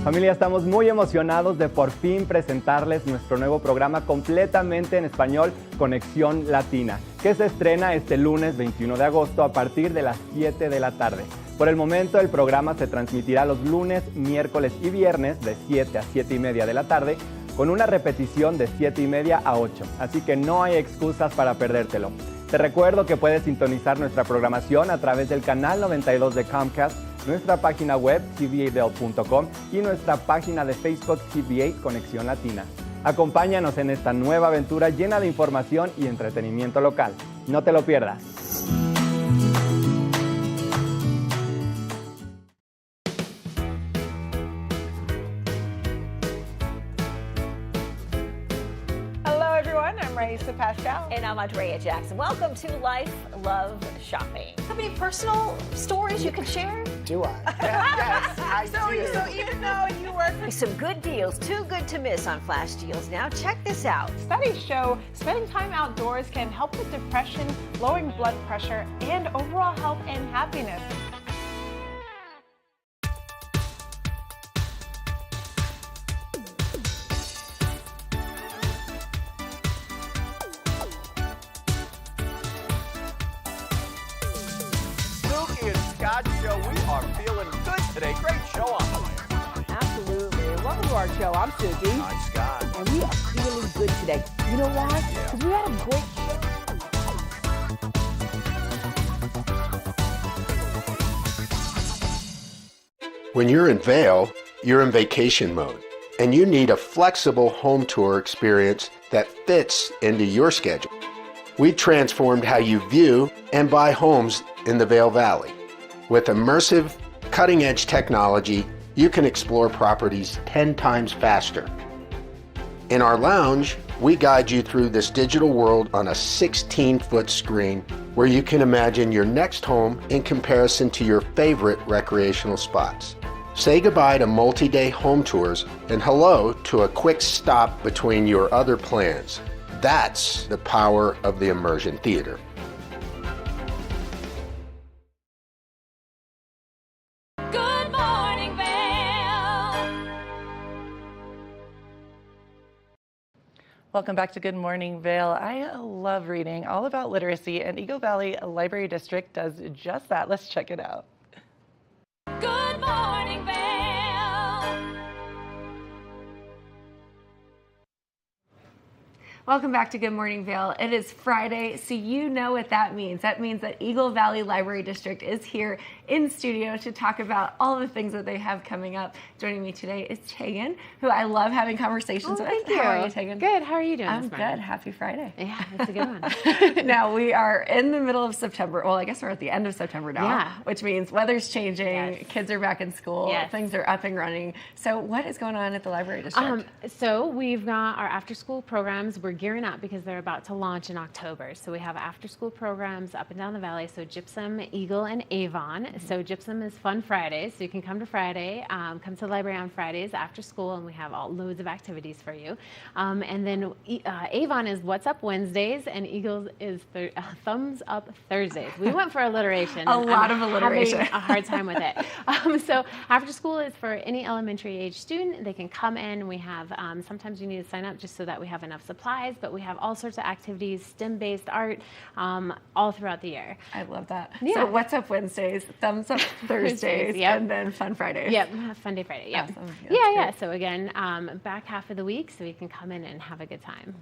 Familia, estamos muy emocionados de por fin presentarles nuestro nuevo programa completamente en español, Conexión Latina, que se estrena este lunes 21 de agosto a partir de las 7 de la tarde. Por el momento, el programa se transmitirá los lunes, miércoles y viernes de 7 a 7 y media de la tarde, con una repetición de 7 y media a 8, así que no hay excusas para perdértelo. Te recuerdo que puedes sintonizar nuestra programación a través del canal 92 de Comcast, nuestra página web tva.com y nuestra página de Facebook TVA Conexión Latina. Acompáñanos en esta nueva aventura llena de información y entretenimiento local. No te lo pierdas. Pascal. And I'm Andrea Jackson. Welcome to Life, Love, Shopping. Have any personal stories you can share? Do I? Yes, I do. So even though you work for some good deals, too good to miss on flash deals. Now check this out. Studies show spending time outdoors can help with depression, lowering blood pressure, and overall health and happiness. Show. We are feeling good today. Great show on the way. Absolutely. Welcome to our show. I'm Suki. I'm Scott. And we are feeling good today. You know why? Because we had a great show. When you're in Vail, you're in vacation mode, and you need a flexible home tour experience that fits into your schedule. We transformed how you view and buy homes in the Vail Valley. With immersive, cutting-edge technology, you can explore properties 10 times faster. In our lounge, we guide you through this digital world on a 16-foot screen where you can imagine your next home in comparison to your favorite recreational spots. Say goodbye to multi-day home tours and hello to a quick stop between your other plans. That's the power of the Immersion Theater. Good morning, Vail. Welcome back to Good Morning Vail. I love reading all about literacy, and Eagle Valley Library District does just that. Let's check it out. Good morning, Vail. Welcome back to Good Morning Vail. It is Friday, so you know what that means. That means that Eagle Valley Library District is here in studio to talk about all the things that they have coming up. Joining me today is Tegan, who I love having conversations with. Thank you. How are you, Tegan? Good. How are you doing? I'm this morning? good. Happy Friday. Yeah, it's a good one. Now, we are in the middle of September. Well, I guess we're at the end of September now, Yeah. which means weather's changing, Yes. kids are back in school, Yes. things are up and running. So what is going on at the Library District? So we've got our after-school programs. We're gearing up because they're about to launch in October. So we have after-school programs up and down the valley. So Gypsum, Eagle, and Avon. So Gypsum is Fun Fridays. So you can come to Friday, come to the library on Fridays after school, and we have loads of activities for you. And then Avon is What's Up Wednesdays, and Eagles is Thumbs Up Thursdays. We went for alliteration. A lot of alliteration. Having a hard time with it. So after school is for any elementary age student. They can come in. We have sometimes you need to sign up just so that we have enough supplies, but we have all sorts of activities, STEM-based art, all throughout the year. I love that. Yeah. So What's Up Wednesdays, Thumbs Up Thursdays, Yep. and then Fun Fridays. Yep, Fun Day Friday. Yep. Awesome. Yeah. So again, back half of the week, so you can come in and have a good time.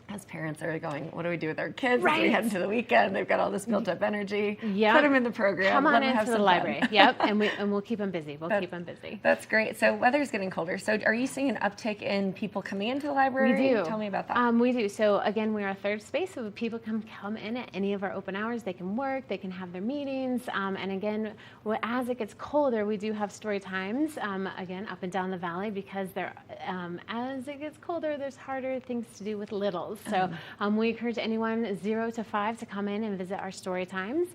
As parents are going, what do we do with our kids? Right. As we head into the weekend, they've got all this built up energy. Yep. Put them in the program. Come let on them have into the some library. fun. Yep, and we'll keep them busy. Keep them busy. That's great. So weather's getting colder. So are you seeing an uptick in people coming into the library? We do. Tell me about that. We do. So again, we're a third space, so people can come in at any of our open hours. They can work, they can have their meetings, and again, as it gets colder, we do have story times, again, up and down the valley, because as it gets colder, there's harder things to do with littles. So we encourage anyone 0 to 5 to come in and visit our story times.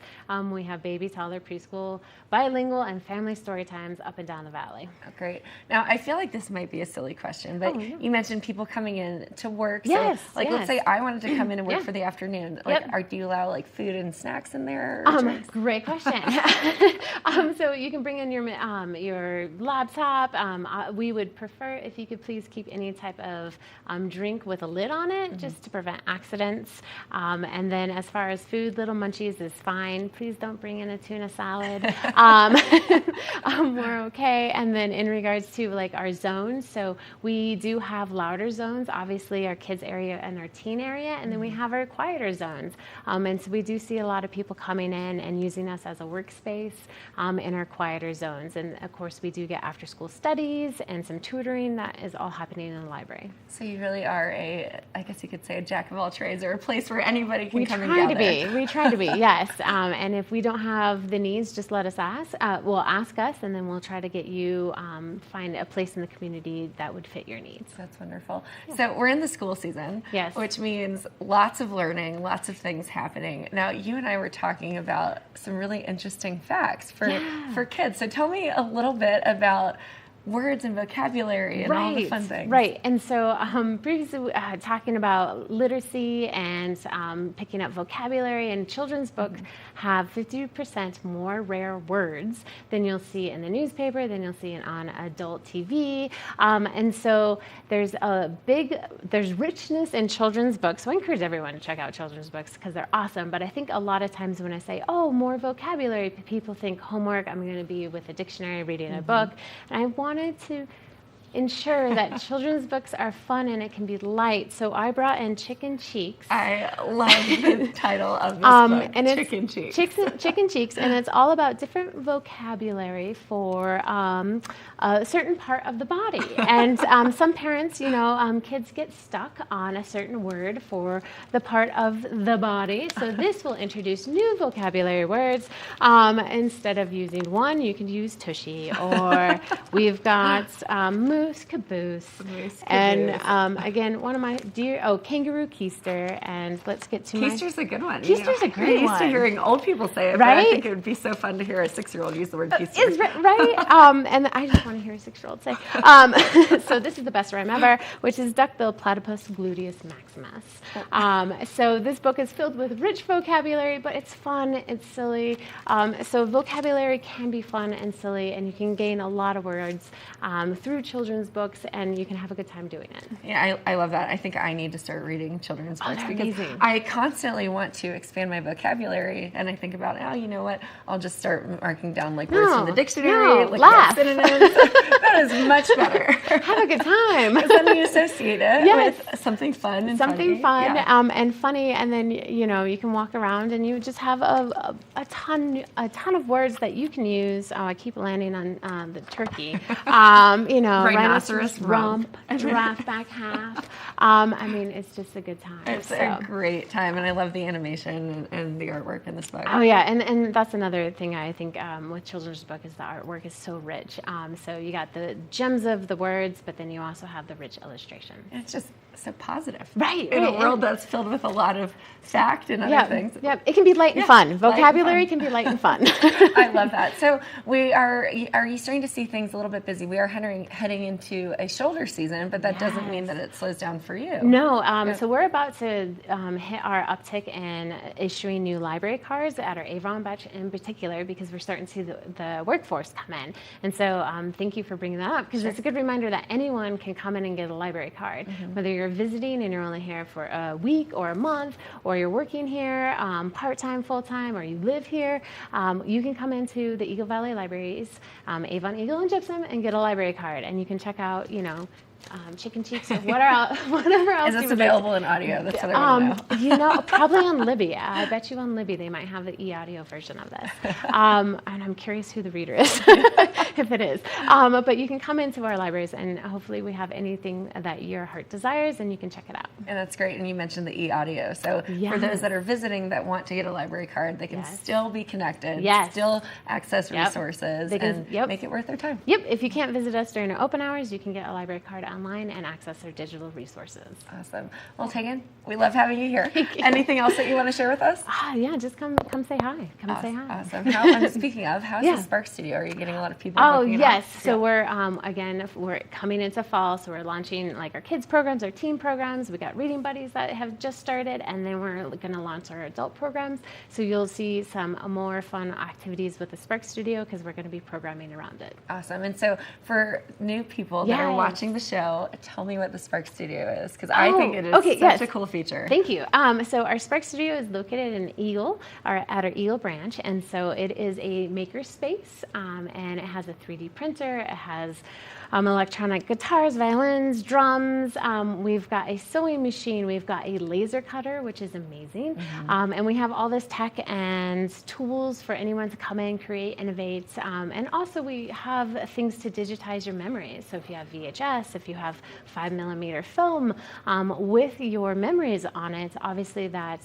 We have baby, toddler, preschool, bilingual, and family story times up and down the valley. Oh, great. Now, I feel like this might be a silly question, but you mentioned people coming in to work. Yes, So, let's say I wanted to come in and work Yeah. for the afternoon. Yep. Do you allow food and snacks in there? Great question. So you can bring in your laptop. We would prefer if you could please keep any type of drink with a lid on it, just to prevent accidents. And then as far as food, little munchies is fine. Please don't bring in a tuna salad. We're okay. And then in regards to our zones, so we do have louder zones, obviously our kids area and our teen area, and then we have our quieter zones. And so we do see a lot of people coming in and using us as a workspace in our quieter zones. And of course, we do get after school studies and some tutoring that is all happening in the library. So you really are I guess you could say a jack of all trades, or a place where anybody can come and We try to be, yes. And if we don't have the needs, just let us ask. Ask us, and then we'll try to get you find a place in the community that would fit your needs. That's wonderful. Yeah. So we're in the school season, yes, which means lots of learning, lots of things happening. Now, you and I were talking about some really interesting facts for kids. So tell me a little bit about words and vocabulary and all the fun things. Right. And so previously talking about literacy and picking up vocabulary, and children's books have 50% more rare words than you'll see in the newspaper, than you'll see on adult TV. And so there's richness in children's books. So I encourage everyone to check out children's books because they're awesome. But I think a lot of times when I say, oh, more vocabulary, people think homework, I'm going to be with a dictionary reading a book. And I wanted to ensure that children's books are fun and it can be light. So I brought in Chicken Cheeks. I love the title of this book, and Chicken it's Cheeks. Chicken Cheeks, and it's all about different vocabulary for a certain part of the body. And some parents, kids get stuck on a certain word for the part of the body. So this will introduce new vocabulary words. Instead of using one, you can use tushy, or we've got moose caboose. And again, one of my kangaroo keister. And let's get to Keister's a good one. Keister's a great one. I'm used to hearing old people say it, right? but I think it would be so fun to hear a 6-year-old use the word keister. It's right. And I just want to hear a 6-year-old say. So this is the best rhyme ever, which is duckbill platypus gluteus maximus. So this book is filled with rich vocabulary, but it's fun, it's silly. So vocabulary can be fun and silly, and you can gain a lot of words through children's books, and you can have a good time doing it. Yeah, I love that. I think I need to start reading children's books because amazing. I constantly want to expand my vocabulary, and I think about, you know what, I'll just start marking down words from the dictionary, laugh. Synonyms. That is much better. Have a good time. Because then you associate it with something fun and something fun and funny, and then you can walk around and you just have a ton of words that you can use. I keep landing on the turkey. Rhinoceros rump, giraffe back half. It's just a good time. It's a great time, and I love the animation and the artwork in this book. Oh yeah, and that's another thing I think with children's book is the artwork is so rich. So you got the gems of the words, but then you also have the rich illustration. It's just so positive, right? In a world that's filled with a lot of fact and other things. Yeah, it can be light and fun. Vocabulary can be light and fun. I love that. So are you starting to see things a little bit busy? We are heading into a shoulder season, but that doesn't mean that it slows down for you. No, so we're about to hit our uptick in issuing new library cards at our Avon batch in particular, because we're starting to see the workforce come in. And so thank you for bringing that up, because it's a good reminder that anyone can come in and get a library card, whether you're visiting and you're only here for a week or a month, or you're working here part-time, full-time, or you live here. You can come into the Eagle Valley Libraries, Avon, Eagle, and Gypsum, and get a library card, and you can check out, Chicken Cheeks or whatever else. Is this available in audio? That's what I want to know. Probably on Libby. I bet you on Libby they might have the e-audio version of this. And I'm curious who the reader is, if it is. But you can come into our libraries, and hopefully we have anything that your heart desires, and you can check it out. And that's great. And you mentioned the e-audio. So for those that are visiting that want to get a library card, they can still be connected, still access resources, and make it worth their time. Yep. If you can't visit us during our open hours, you can get a library card online and access their digital resources. Awesome. Well, Tegan, we love having you here. Anything else that you want to share with us? Just come say hi. Say hi. Awesome. Speaking of, how's the Spark Studio? Are you getting a lot of people? Oh yes. So we're we're coming into fall, so we're launching our kids programs, our teen programs. We got reading buddies that have just started, and then we're going to launch our adult programs. So you'll see some more fun activities with the Spark Studio, because we're going to be programming around it. Awesome. And so for new people that are watching the show, tell me what the Spark Studio is, because I think it is such a cool feature. Thank you. So our Spark Studio is located in Eagle, at our Eagle branch, and so it is a maker space, and it has a 3D printer. It has electronic guitars, violins, drums. We've got a sewing machine. We've got a laser cutter, which is amazing. And we have all this tech and tools for anyone to come in, create, innovate. And also we have things to digitize your memories. So if you have VHS, if you have 5mm film with your memories on it, obviously that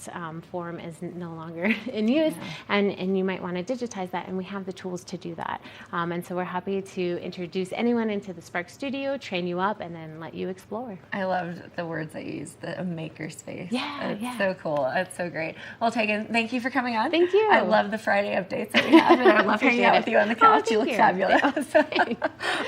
form is no longer in use, and you might want to digitize that, and we have the tools to do that. And so we're happy to introduce anyone into the Spark Studio, train you up, and then let you explore. I loved the words that you used, the makerspace. Yeah, it's so cool. It's so great. Well, Tegan, thank you for coming on. Thank you. I love the Friday updates that we have, and I love hanging out with you on the couch. You look fabulous.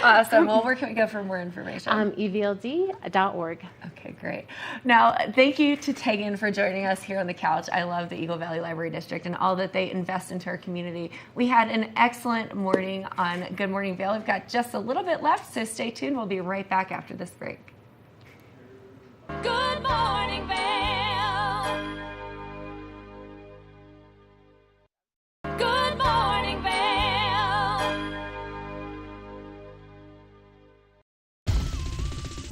Awesome. Well, where can we go for more information? EVLD.org. Okay, great. Now, thank you to Tegan for joining us here on the couch. I love the Eagle Valley Library District and all that they invest into our community. We had an excellent morning on Good Morning Vail. We've got just a little bit left, so stay tuned. We'll be right back after this break. Good morning, Vail. Good morning, Vail.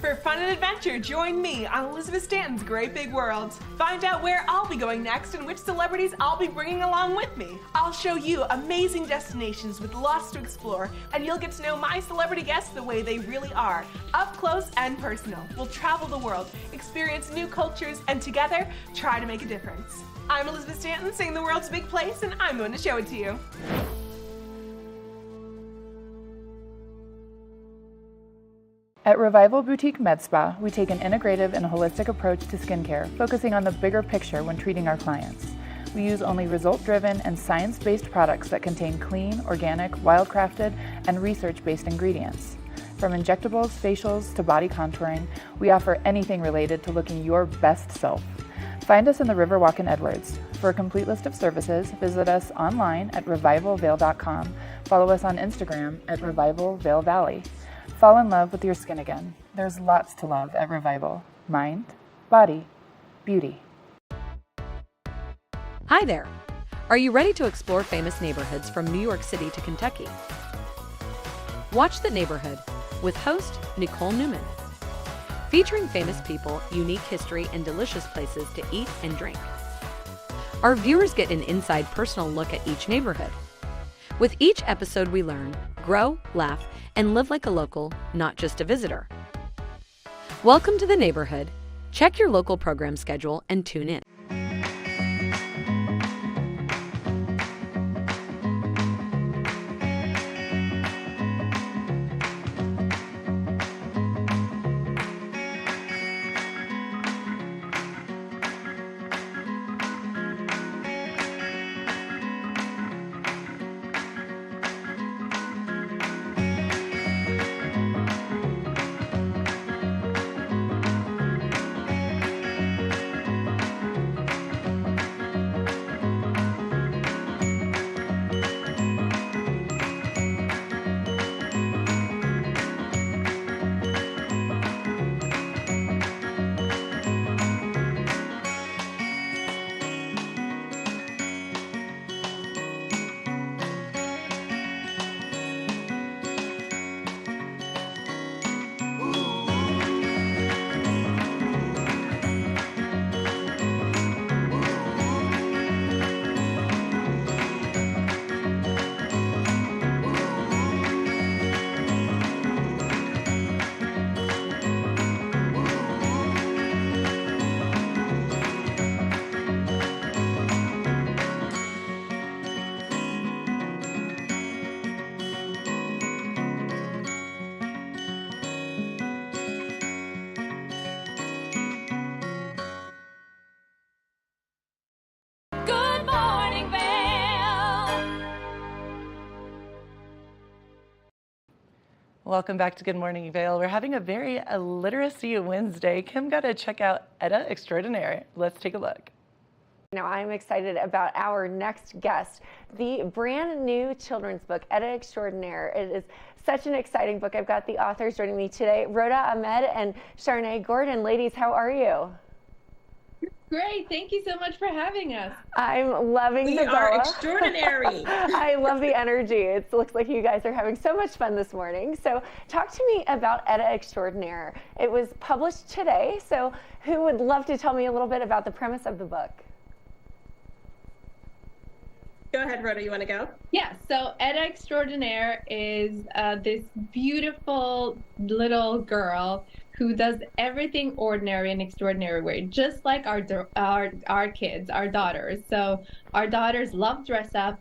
For fun and adventure, join me on Elizabeth Stanton's Great Big World. Find out where I'll be going next and which celebrities I'll be bringing along with me. I'll show you amazing destinations with lots to explore, and you'll get to know my celebrity guests the way they really are, up close and personal. We'll travel the world, experience new cultures, and together, try to make a difference. I'm Elizabeth Stanton, saying the world's a big place, and I'm going to show it to you. At Revival Boutique Med Spa, we take an integrative and holistic approach to skincare, focusing on the bigger picture when treating our clients. We use only result-driven and science-based products that contain clean, organic, wildcrafted, and research-based ingredients. From injectables, facials, to body contouring, we offer anything related to looking your best self. Find us in the Riverwalk in Edwards. For a complete list of services, visit us online at revivalvail.com. Follow us on Instagram at Revival Vail Valley. Fall in love with your skin again. There's lots to love at Revival. Mind, body, beauty. Hi there. Are you ready to explore famous neighborhoods from New York City to Kentucky? Watch The Neighborhood with host Nicole Newman. Featuring famous people, unique history, and delicious places to eat and drink. Our viewers get an inside personal look at each neighborhood. With each episode we learn, grow, laugh, and live like a local, not just a visitor. Welcome to The Neighborhood. Check your local program schedule and tune in. Good morning, Vail. Welcome back to Good Morning Vail. We're having a very Literacy Wednesday. Kim got to check out Edda Extraordinaire. Let's take a look. Now, I'm excited about our next guest, the brand new children's book, Edda Extraordinaire. It is such an exciting book. I've got the authors joining me today, Rhoda Ahmed and Sharnae Gordon. Ladies, how are you? Great. Thank you so much for having us. I'm loving We the are Bella. extraordinary. I love the energy. It looks like you guys are having so much fun this morning. So talk to me about Edda Extraordinaire. It was published today. So who would love to tell me a little bit about the premise of the book? Go ahead, Rhoda. You want to go? Yeah. So Edda Extraordinaire is this beautiful little girl who does everything ordinary and extraordinary way, just like our kids, our daughters. So our daughters love dress up,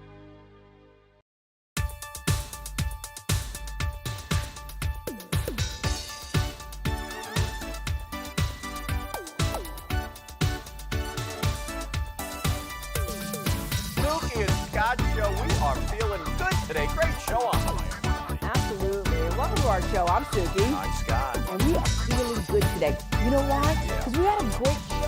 Scott Show. We are feeling good today. Great show on the way. Absolutely. Welcome to our show. I'm Suki. Hi, Scott. And we are feeling good today. You know why? Because we had a great show.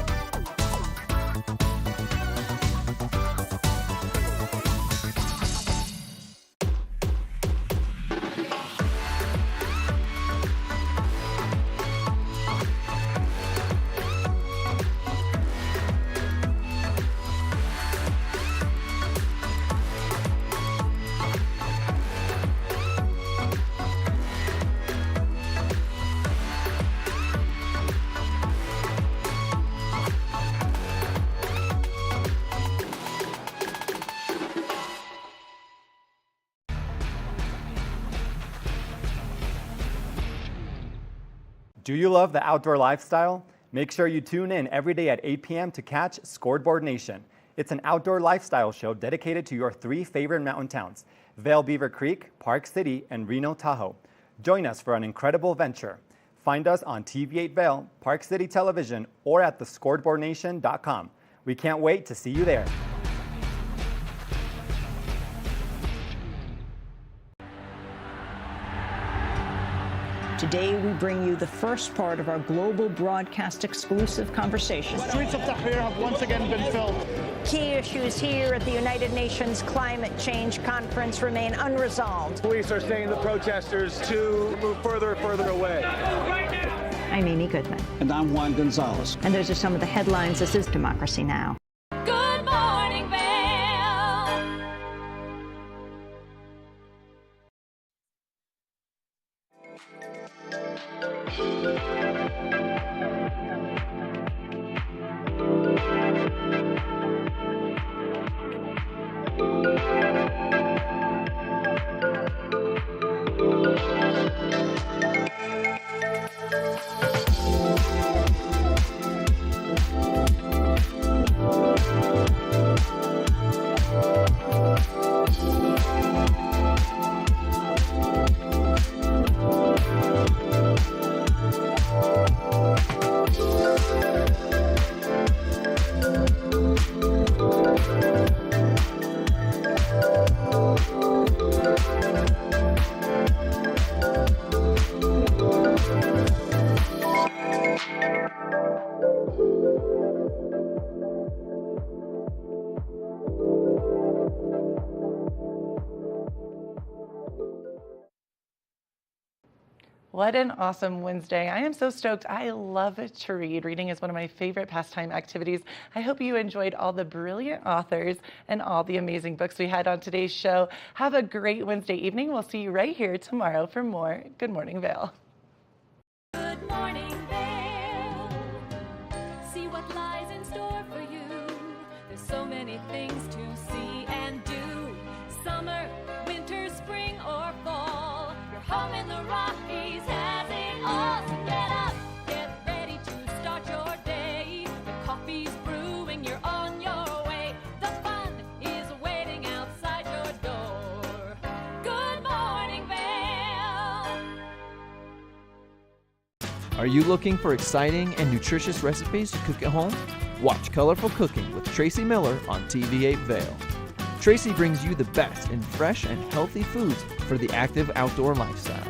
Do you love the outdoor lifestyle? Make sure you tune in every day at 8 p.m. to catch Scoreboard Nation. It's an outdoor lifestyle show dedicated to your 3 favorite mountain towns, Vail, Beaver Creek, Park City, and Reno, Tahoe. Join us for an incredible venture. Find us on TV8 Vail, Park City Television, or at thescoreboardnation.com. We can't wait to see you there. Today, we bring you the first part of our global broadcast exclusive conversation. The streets of Tahrir have once again been filled. Key issues here at the United Nations Climate Change Conference remain unresolved. Police are saying the protesters to move further and further away. I'm Amy Goodman. And I'm Juan Gonzalez. And those are some of the headlines. This is Democracy Now! Good morning, Vail. What an awesome Wednesday. I am so stoked. I love to read. Reading is one of my favorite pastime activities. I hope you enjoyed all the brilliant authors and all the amazing books we had on today's show. Have a great Wednesday evening. We'll see you right here tomorrow for more Good Morning Vail. Good morning, Vail. See what lies in store for you. There's so many things to see and do. Summer, winter, spring, or fall. Your home in the Rockies has it all. So get up, get ready to start your day. The coffee's brewing, you're on your way. The fun is waiting outside your door. Good morning, Vail. Are you looking for exciting and nutritious recipes to cook at home? Watch Colorful Cooking with Tracy Miller on TV8 Vail. Tracy brings you the best in fresh and healthy foods for the active outdoor lifestyle.